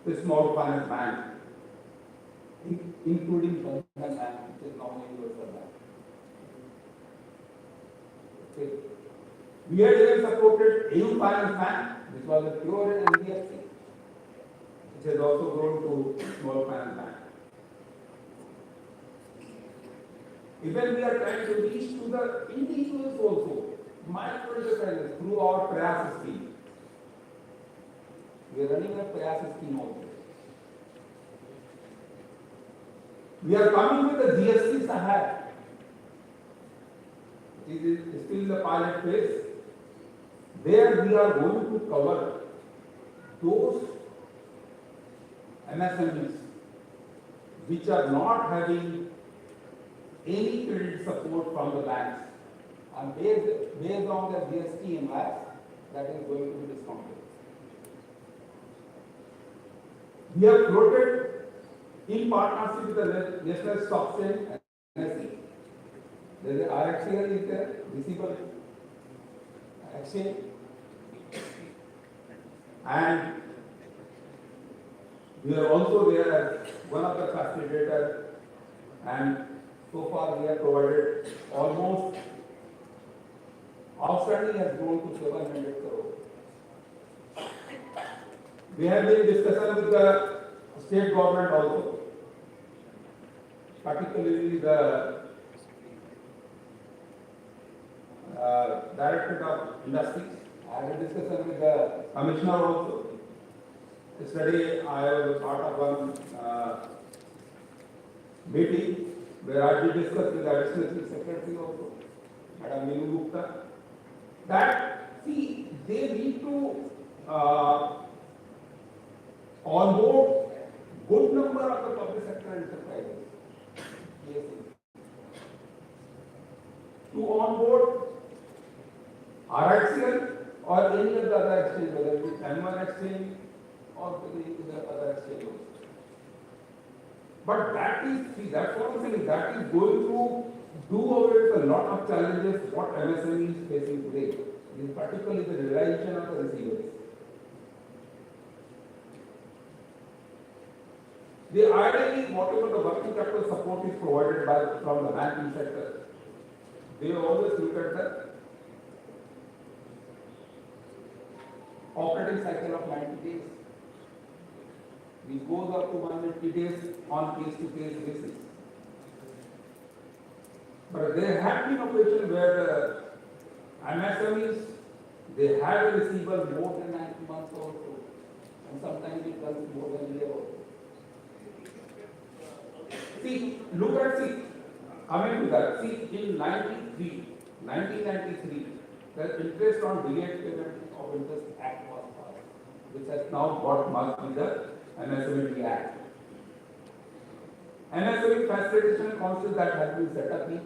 the small finance bank, including Bandhan Bank, which is now a universal bank. Okay. We had even supported AU Finance Bank, which was a pure NBFC, which has also grown to small finance bank. Even we are trying to reach to the individuals also, micro enterprises through our Prayas scheme. We are running a Prayas scheme also. We are coming with the GST Sahayak. It is still in the pilot phase. There we are going to cover those MSMEs which are not having any credit support from the banks, and based on the GST impact, that is going to be discounted. We have floated in partnership with the National Stock Exchange and NSE. There is RXCL is there, Receivable Exchange, and we are also there as one of the facilitators, and so far we have provided almost outstanding has grown to 700 crore. We have been in discussion with the state government also, particularly the Directorate of Industries. I had a discussion with the Commissioner also. Yesterday I was part of one meeting where I did discuss with the Additional Chief Secretary also, Madam Meenu Gupta, that see they need to onboard good number of the public sector enterprises. Yes. To onboard RXCL or any of the other exchange, whether it is M1 exchange or the other exchange. But that is, see, that's what I'm saying, that is going to do away with a lot of challenges what MSME is facing today, in particularly the realization of the receivers. The idea is whatever the working capital support is provided from the banking sector, they always look at the operating cycle of 90 days. It goes up to 180 days on case-to-case basis. But there have been occasions where MSMEs, they have a receivable more than 90 months or so, and sometimes it runs more than a year or so. See, look at, coming to that, in 1993, the interest on delayed payment of interest act was passed, which has now got merged with the MSME Act. MSME Facilitation Council that has been set up in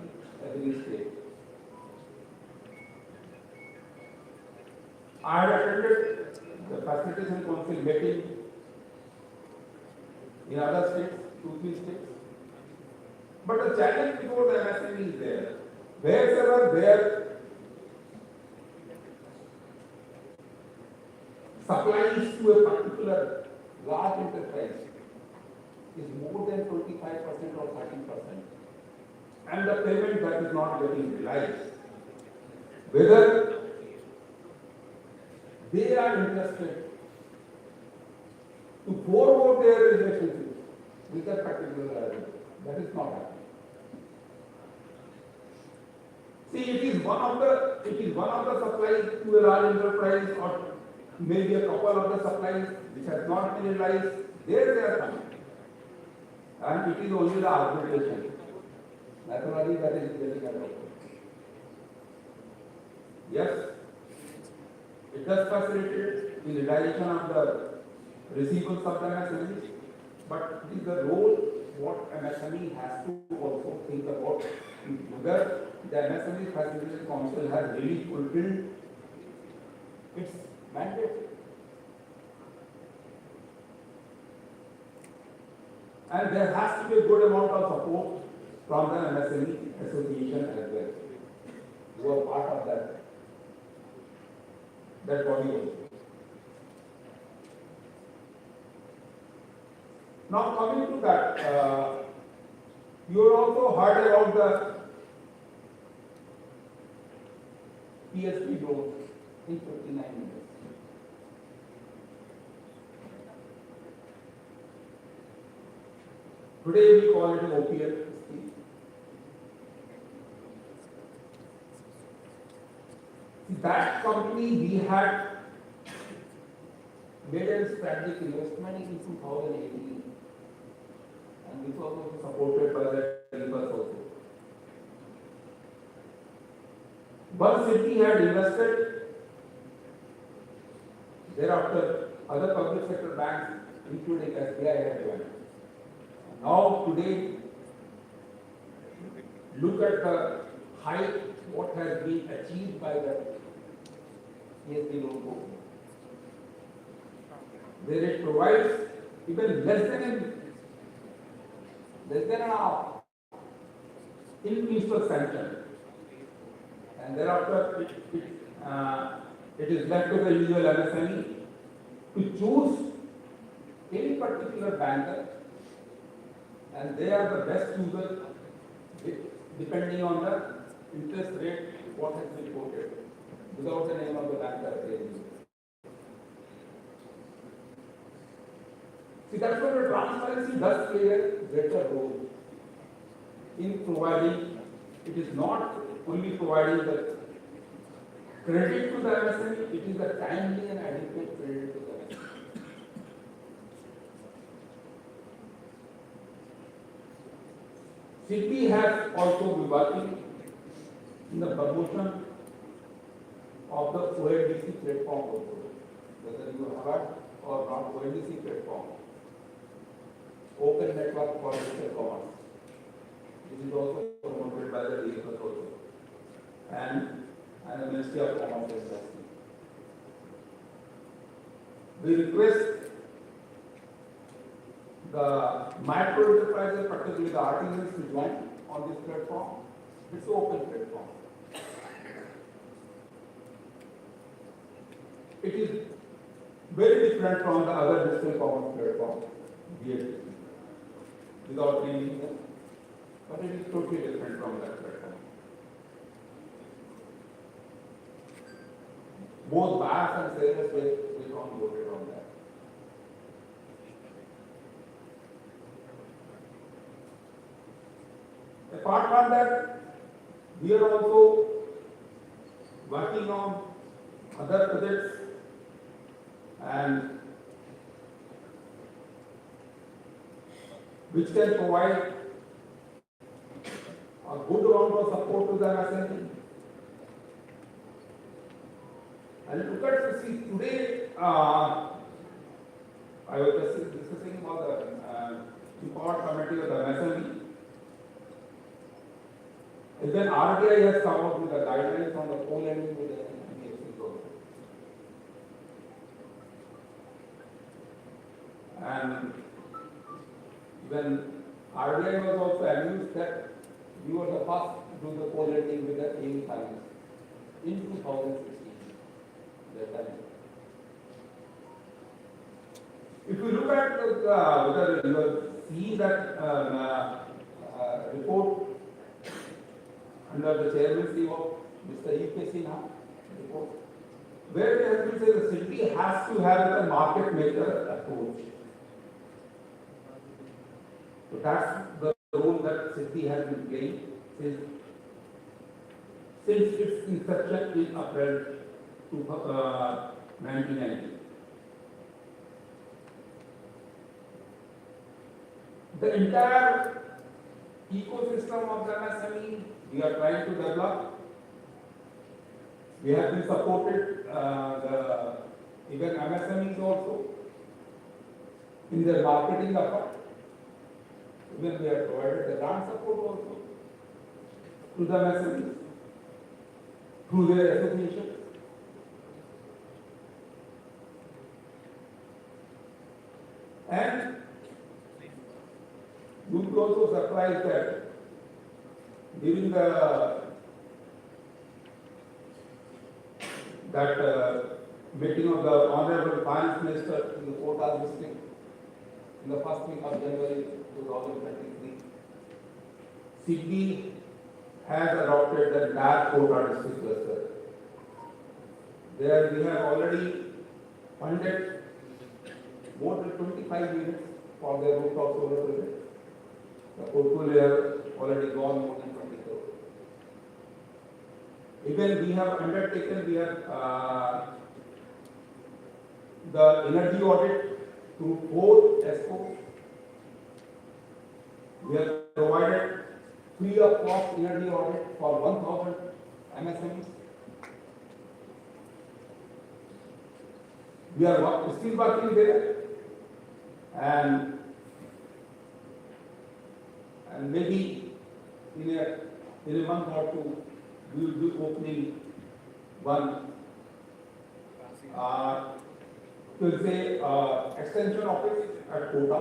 every state. I have attended the Facilitation Council meeting in other states, 2-3 states. But the challenge before the MSME is there. Wherever their supplies to a particular large enterprise is more than 25% or 30%, and the payment that is not getting realized, whether they are interested to forward their relationship with a particular area, that is not happening. See, it is one of the supplies to a large enterprise, or maybe a couple of the supplies which has not been realized, there they are coming. And it is only the arbitration. Naturally, that is very important. Yes, it does facilitate the realization of the receivables of the MSME, but it is the role what MSME has to also think about whether the MSME Facilitation Council has really fulfilled its mandate. And there has to be a good amount of support from the MSME Association as well. You are part of that body also. Now coming to that, you also heard about the PSP growth in 59 minutes. Today we call it an OPL scheme. That company we had made a strategic investment in 2018, and this was also supported by the developers also. Once city had invested, thereafter other public sector banks, including SBI, had joined. Now today, look at the height, what has been achieved by the ESB loan book, where it provides even less than an hour in principal sanction, and thereafter it is left to the individual MSME to choose any particular banker, and they are the best user depending on the interest rate what has been quoted without the name of the banker. See, that's why the transparency does play a greater role in providing. It is not only providing the credit to the MSME, it is a timely and adequate credit to the MSME. City has also been working in the promotion of the ONDC platform also, whether you have heard or not. ONDC platform, Open Network for Digital Commerce. This is also promoted by the DFS also and the Ministry of Commerce and Industry. We request the micro enterprises, particularly the artisans, to join on this platform. It's an open platform. It is very different from the other digital commerce platform, without naming them, but it is totally different from that platform. Both buyers and sellers will onboarded on that. Apart from that, we are also working on other projects and which can provide a good amount of support to the MSME. And look at, see, today, I was just discussing about the Import Committee of the MSME. And then RBI has come out with the guidelines on the co-lending with the NBFC program. And when RBI was also amused that we were the first to do the co-lending with the AU finance in 2016. That time. If you look at whether you have seen that report under the chairmanship of Mr. E.K. Sinha report, where it has been said the city has to have a market maker approach. So that's the role that city has been playing since its inception in April 1990. The entire ecosystem of the MSME we are trying to develop. We have been supported even MSMEs also in their marketing effort. Even we have provided the grant support also to the MSMEs through their association. And you will be also surprised that during that meeting of the Honorable Finance Minister in the Kota district in the first week of January 2023, Sydney has adopted the entire Kota district cluster. There we have already funded more than 25 units for their rooftop solar project. The portfolio has already gone more than 20 crores. Even we have undertaken, the energy audit through 4 ESCO. We have provided free of cost energy audit for 1,000 MSMEs. We are still working there, and maybe in a in a month or two, we will be opening one, we'll say, extension office at Kota.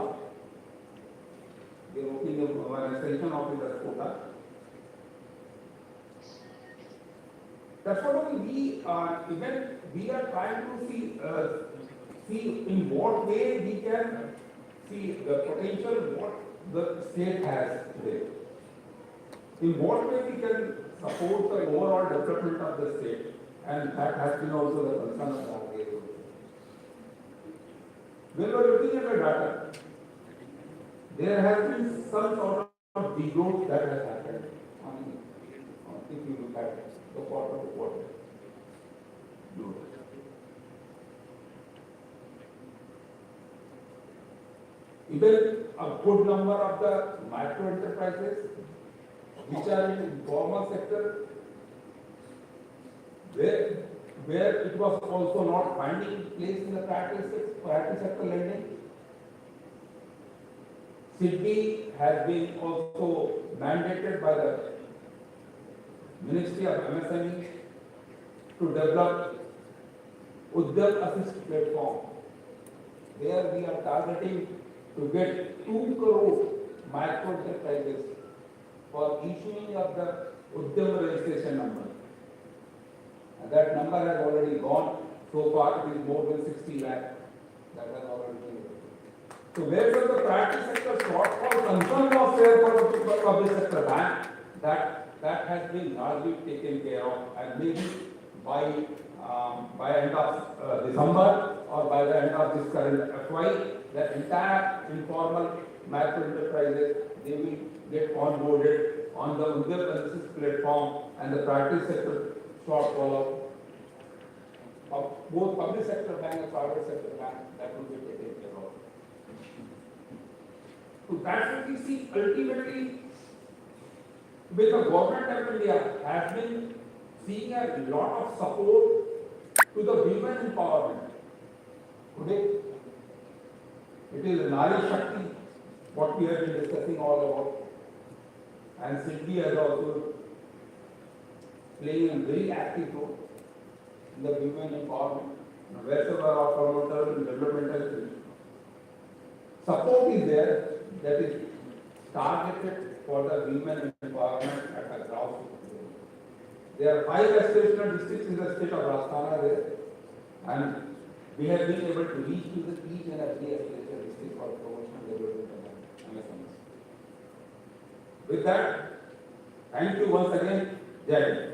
We are opening one extension office at Kota. That's what we are trying to see in what way we can see the potential what the state has today. In what way we can support the overall development of the state, and that has been also the concern of our area. When we are looking at the data, there has been some sort of degrowth that has happened if you look at the quarter-to-quarter growth. Even a good number of the micro enterprises which are in the informal sector, where it was also not finding place in the private sector lending. SIDBI has been also mandated by the Ministry of MSME to develop Udyam Assist platform, where we are targeting to get 2 crore micro enterprises for issuing of the Udyam registration number. And that number has already gone. So far it is more than 60 lakh that has already been. So where from the private sector shortfall concern was there for the public sector bank, that has been largely taken care of, and maybe by end of December or by the end of this current FY, the entire informal micro enterprises, they will get onboarded on the Udyam Assist platform, and the private sector shortfall of both public sector bank and private sector bank, that will be taken care of. So that's what we see ultimately with the government of India has been seeing a lot of support to the women empowerment. Today, it is Nari Shakti, what we have been discussing all about, and SIDBI has also playing a very active role in the women empowerment. Wherever our promoter and developmental support is there, that is targeted for the women empowerment at the ground. There are 5 aspirational districts in the state of Rajasthan there, and we have been able to reach to each and every aspirational district for promotion and development of MSMEs. With that, thank you once again. Jai Hind.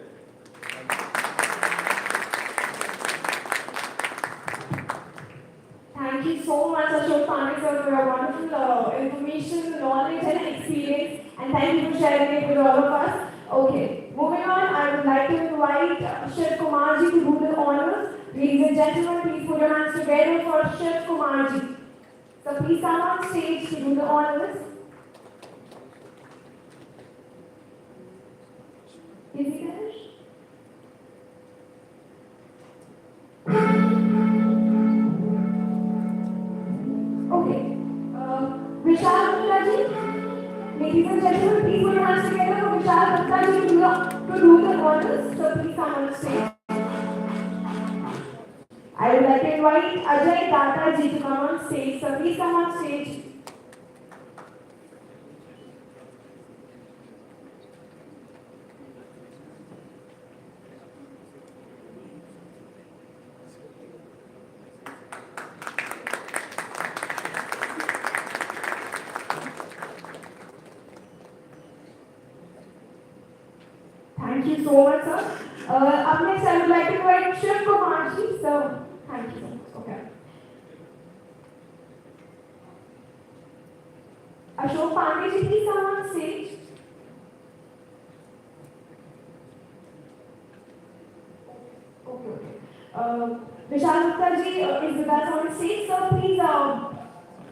Thank you so much, Ashok Pandey sir, for your wonderful information, knowledge, and experience. And thank you for sharing it with all of us. Okay, moving on, I would like to invite Shiv Kumarji to do the honors. Ladies and gentlemen, please put your hands together for Shiv Kumarji. So please come on stage to do the honors. Is he finished? Okay. Vishal Gupta ji, ladies and gentlemen, please put your hands together for Vishal Gupta ji to do the honors. So please come on stage. I would like to invite Ajay Data ji to come on stage. So please come on stage. Thank you so much, sir. Up next, I would like to invite Shiv Kumarji. So, thank you so much. Okay. Ashok Pandey ji, please come on stage. Okay. Vishal Gupta ji is with us on stage. So, please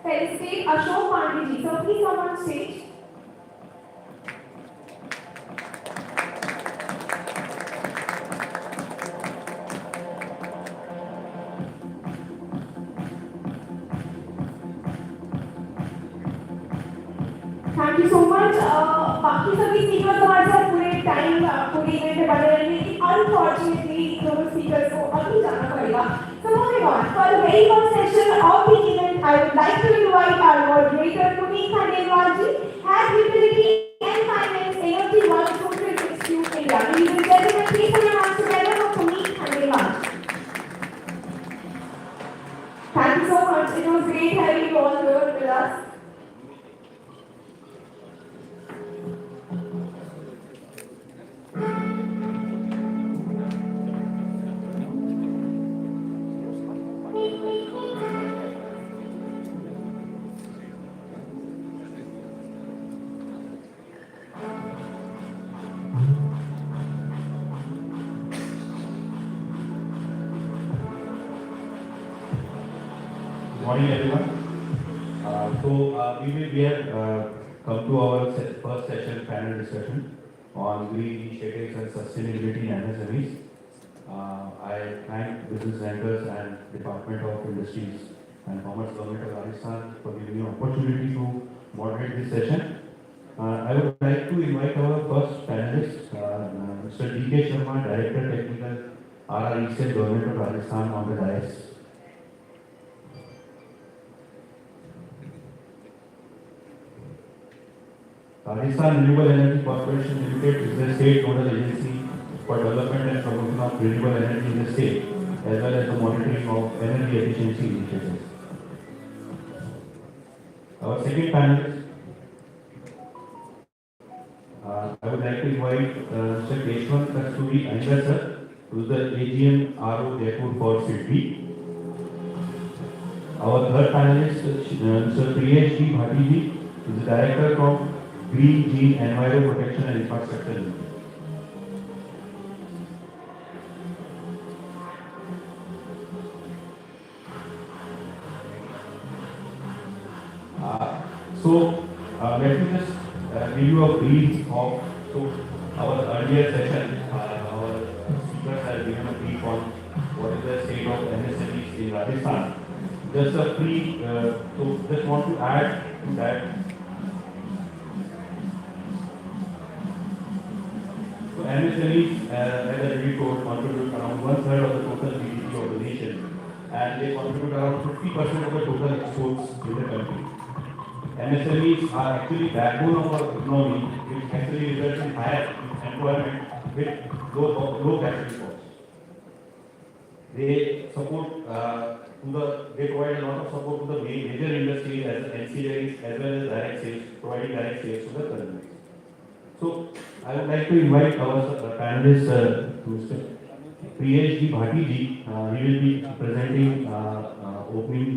felicitate Ashok Pandey ji. So, please come on stage. Thank you so much बाकी सभी speaker हमारे साथ पूरे time पूरी event बने रहने की unfortunately दोनों स्पीकर्स को अभी जाना पड़ेगा. So moving on, for the very first session of the event, I would like to invite our moderator Puneet Khandelwal ji, Head Utility and Finance, AOT 1 Social Institute India. Ladies and gentlemen, please put your hands together for Puneet Khandelwal. Thank you so much. It was great having you all here with us. Good morning, everyone. We have come to our first session panel discussion on green initiatives and sustainability in MSMEs. I thank business bankers and Department of Industries and Commerce Government of Rajasthan for giving me opportunity to moderate this session. I would like to invite our first panelist, Mr. D.K. Sharma, Director Technical, RRECL Government of Rajasthan, on the dais. Rajasthan Renewable Energy Corporation Limited is the state nodal agency for development and promotion of renewable energy in the state, as well as the monitoring of energy efficiency initiatives. Our second panelist, I would like to invite Mr. Keshwan Kasturi Angar sir, who is the AGM RO Jaipur for City. Our third panelist, Mr. Priyesh G. Bhati ji, who is the Director from Green Gene Environment Protection and Infrastructure Limited. Let me just give you a brief of our earlier session. Our speakers have given a brief on what is the state of MSMEs in Rajasthan. Just a brief, just want to add to that. So MSMEs, as I already told, contribute around 1/3 of the total GDP of the nation, and they contribute around 50% of the total exports in the country. MSMEs are actually backbone of our economy, which actually results in higher employment with low capital costs. They support they provide a lot of support to the major industries as ancillaries as well as direct sales, providing direct sales to the consumers. So I would like to invite our panelist, Mr. Priyesh G. Bhati ji. He will be presenting opening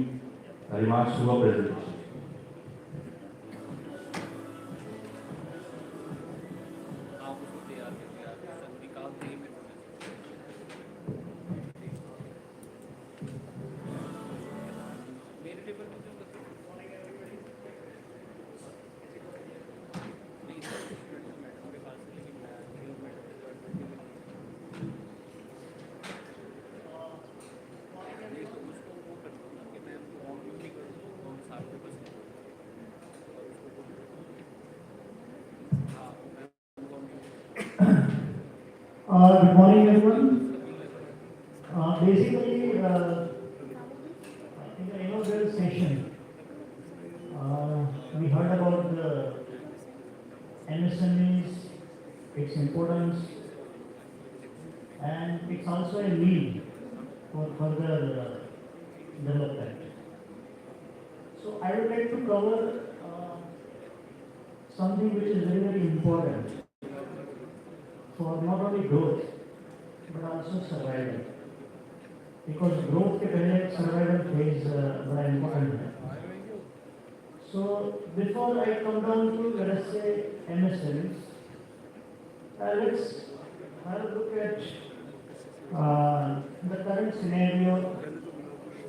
remarks to our presentation. Good morning, everyone. Basically, in the inaugural session, we heard about the MSMEs, its importance, and it's also a need for further development. So I would like to cover something which is very, very important for not only growth but also survival. Because growth के पहले survival phase बड़ा important है. So before I come down to, let us say, MSMEs, let's have a look at the current scenario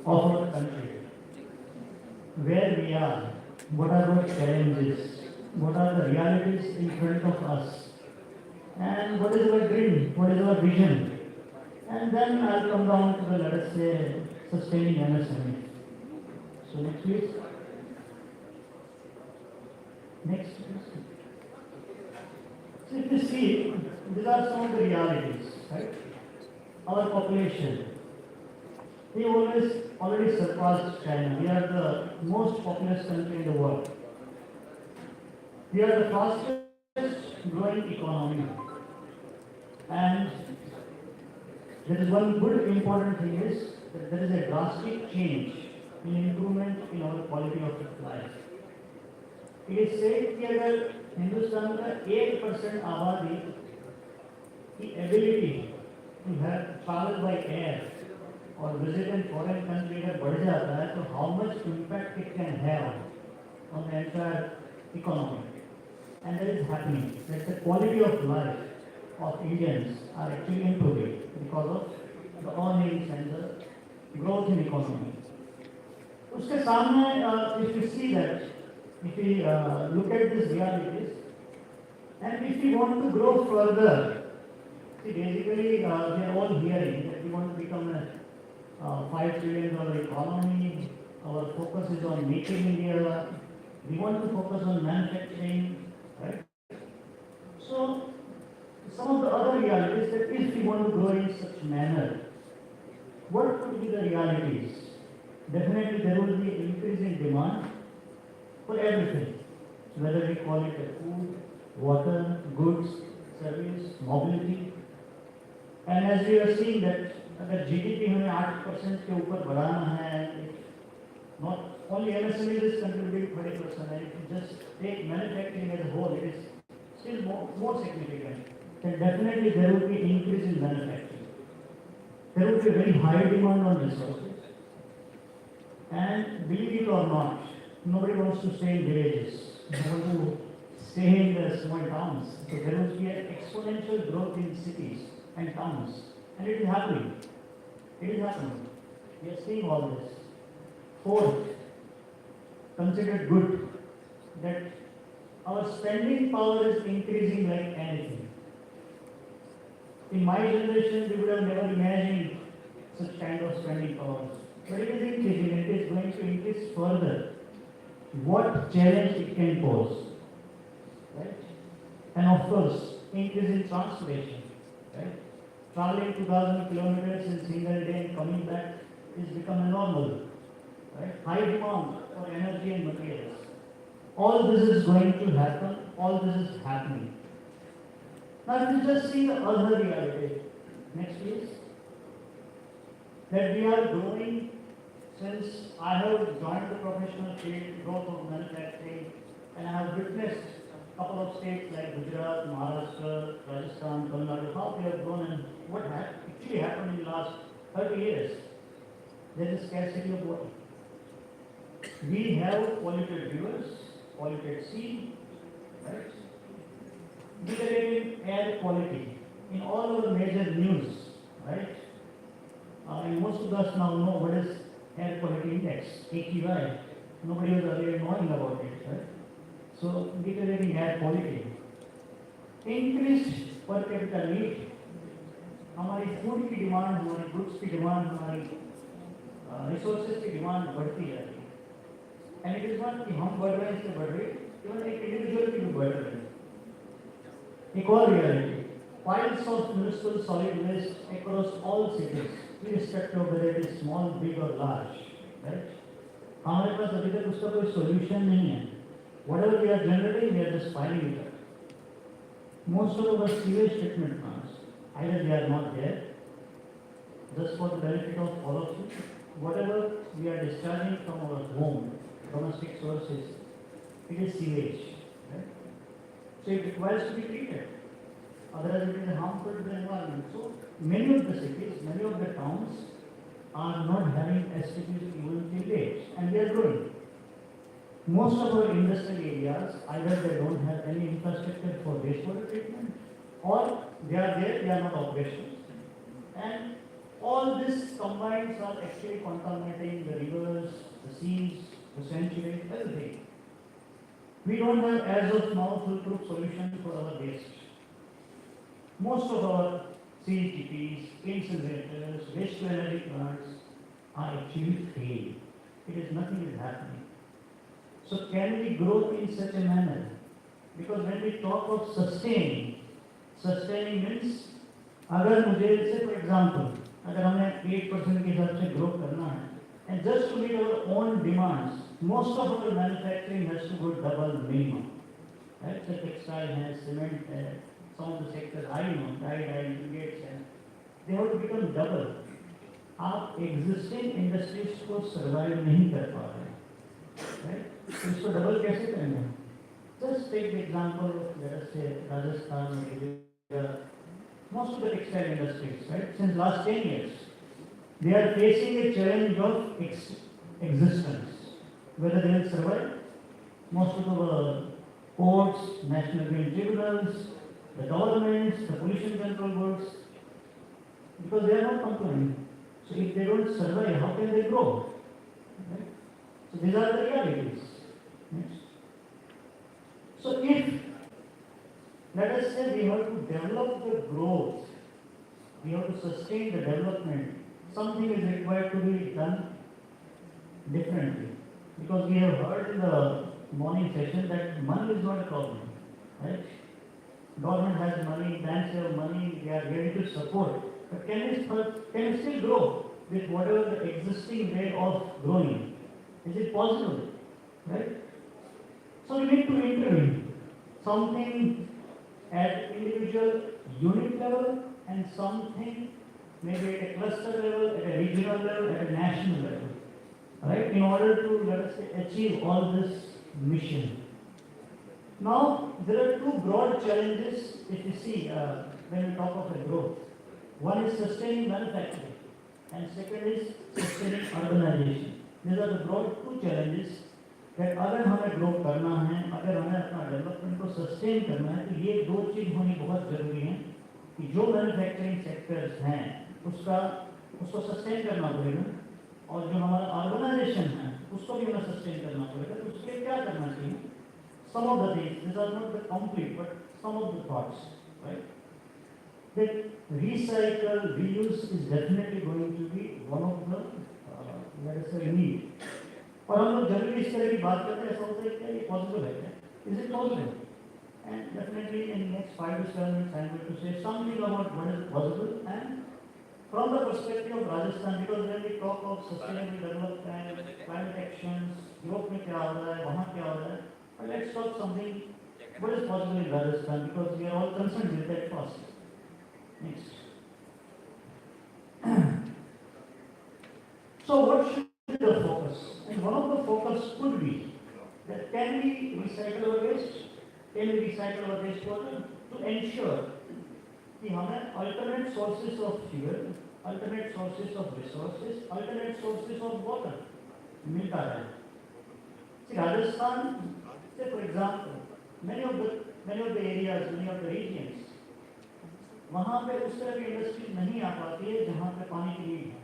of our country. Where we are, what are our challenges, what are the realities in front of us, and what is our dream, what is our vision. And then I'll come down to the, let us say, sustaining MSME. So next please. Next please. So if you see, these are some of the realities, right? Our population, we already surpassed China. We are the most populous country in the world. We are the fastest growing economy. And there is one good important thing is that there is a drastic change in improvement in our quality of life. It is said कि अगर हिंदुस्तान का 1% आबादी की ability to have travel by air or visit in foreign country अगर बढ़ जाता है तो how much impact it can have on the entire economy. And that is happening. That the quality of life of Indians are actually improving because of the earnings and the growth in economy. उसके सामने if you see that, if we look at these realities, and if we want to grow further, see basically we are all hearing that we want to become a $5 trillion economy. Our focus is on making India. We want to focus on manufacturing, right? So some of the other realities that if we want to grow in such manner, what could be the realities? Definitely there will be increasing demand for everything, whether we call it food, water, goods, service, mobility. And as we are seeing that अगर GDP हमें 8% के ऊपर बढ़ाना है, not only MSME is contributing 20%, and if you just take manufacturing as a whole, it is still more significant. Then definitely there will be increase in manufacturing. There will be a very high demand on resources. And believe it or not, nobody wants to stay in villages. They want to stay in the small towns. So there will be an exponential growth in cities and towns. And it is happening. It is happening. We are seeing all this. Fourth, considered good that our spending power is increasing like anything. In my generation, we would have never imagined such kind of spending power. But it is increasing, and it is going to increase further. What challenge it can pose, right? And of course, increase in transportation, right? Traveling 2,000 kilometers in single day and coming back is becoming normal, right? High demand for energy and materials. All this is going to happen. All this is happening. Now, if you just see the other reality, next please, that we are growing since I have joined the professional field, growth of manufacturing, and I have witnessed a couple of states like Gujarat, Maharashtra, Rajasthan, Tamil Nadu, how they have grown and what actually happened in the last 30 years. There is scarcity of water. We have polluted rivers, polluted sea, right? Deteriorating air quality in all our major news, right? And most of us now know what is air quality index, AQI. Nobody was earlier knowing about it, right? So deteriorating air quality, increased per capita need. हमारी food की demand, हमारी goods की demand, हमारी resources की demand बढ़ती जा रही है. एंड इट इज नॉट कि हम बढ़ रहे हैं इससे बढ़ रही है, केवल एक इंडिविजुअल की भी बढ़ रही है. एक और reality, piles of municipal solid waste across all cities, irrespective of whether it is small, big or large, right? हमारे पास अभी तक उसका कोई solution नहीं है. Whatever we are generating, we are just piling it up. Most of our sewage treatment plants, either they are not there, just for the benefit of all of you, whatever we are discharging from our home, domestic sources, it is sewage, right? So it requires to be treated. Otherwise, it is harmful to the environment. So many of the cities, many of the towns are not having STPs even till date, and they are growing. Most of our industrial areas, either they don't have any infrastructure for wastewater treatment, or they are there, they are not operational. And all this combines are actually contaminating the rivers, the seas, the sanctuary, everything. We don't have as of now foolproof solution for our waste. Most of our CHTPs, incinerators, waste to energy plants are actually failing. It is nothing is happening. So can we grow in such a manner? Because when we talk of sustaining, sustaining means अगर मुझे से for example अगर हमें 8% के हिसाब से grow करना है and just to meet our own demands, most of our manufacturing has to go double minimum. Right? So textile has, cement has, some of the sectors I know, dyed aggregates and they have to become double. आप existing industries को survive नहीं कर पा रहे, right? तो इसको double कैसे करेंगे? Just take the example of let us say Rajasthan or Gujarat. Most of the textile industries, right? Since last 10 years, they are facing a challenge of existence. Whether they will survive, most of the courts, national green tribunals, the governments, the pollution control boards, because they are not complying. So if they don't survive, how can they grow? Right? So these are the realities. Next. So if, let us say we have to develop the growth, we have to sustain the development, something is required to be done differently. Because we have heard in the morning session that money is not a problem, right? Government has money, banks have money, they are ready to support. But can we still grow with whatever the existing way of growing? Is it possible, right? So we need to intervene. Something at individual unit level and something maybe at a cluster level, at a regional level, at a national level, right? In order to, let us say, achieve all this mission. Now, there are two broad challenges if you see when we talk of a growth. One is sustaining manufacturing and second is sustaining urbanization. These are the broad two challenges that अगर हमें grow करना है, अगर हमें अपना development को sustain करना है, तो ये दो चीज़ होनी बहुत जरूरी है कि जो मैन्युफैक्चरिंग सेक्टर्स हैं उसको सस्टेन करना पड़ेगा और जो हमारा अर्बनाइजेशन है उसको भी हमें सस्टेन करना पड़ेगा। तो उसके लिए क्या करना चाहिए? Some of the things, these are not the complete, but some of the thoughts, right? That recycle, reuse is definitely going to be one of the, let us say, need. और हम लोग जनरली इस तरह की बात करते हैं, ऐसा होता है कि ये पॉसिबल है क्या? Is it possible? And definitely in the next 5 to 7 minutes, I am going to say something about what is possible and from the perspective of Rajasthan, because when we talk of sustainable development, climate actions, Europe में क्या हो रहा है, वहाँ क्या हो रहा है, but let's talk something what is possible in Rajasthan because we are all concerned with that first. Next. So what should be the focus? And one of the focus could be that can we recycle our waste? Can we recycle our wastewater to ensure कि हमें alternate sources of fuel, alternate sources of resources, alternate sources of water मिलता रहे. See, Rajasthan, say for example, many of the areas, many of the regions, वहाँ पे उस तरह की industry नहीं आ पाती है जहाँ पे पानी की नीड है.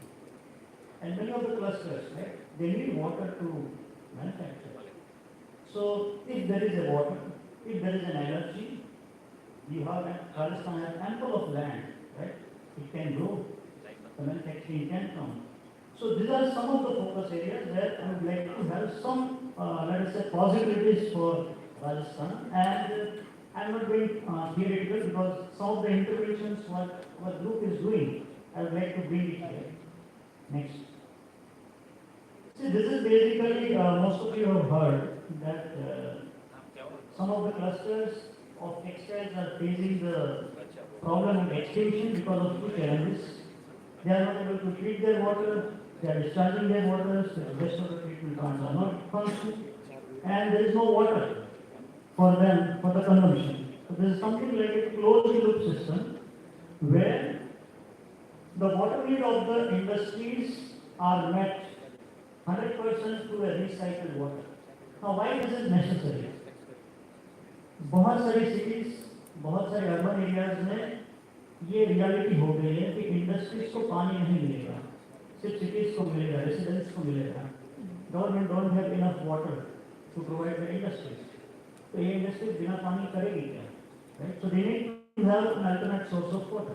And many of the clusters, right, they need water to manufacture. So if there is a water, if there is an energy, Rajasthan has ample of land, right? It can grow, the manufacturing can come. So these are some of the focus areas where I would like to have some, let us say, possibilities for Rajasthan. And I'm not going theoretical because some of the interventions what group is doing, I would like to bring it here. Next. See, this is basically, most of you have heard that some of the clusters of textiles are facing the problem of extinction because of two challenges. They are not able to treat their water, they are discharging their waters, the rest of the treatment plants are not functioning, and there is no water for them for the consumption. So this is something like a closed loop system where the water need of the industries are met 100% through a recycled water. Now why this is necessary? बहुत सारी cities, बहुत सारे urban areas में ये reality हो गई है कि industries को पानी नहीं मिलेगा, सिर्फ cities को मिलेगा, residents को मिलेगा. Government don't have enough water to provide the industries. तो ये industries बिना पानी करेगी क्या? Right? So they need to have an alternate source of water.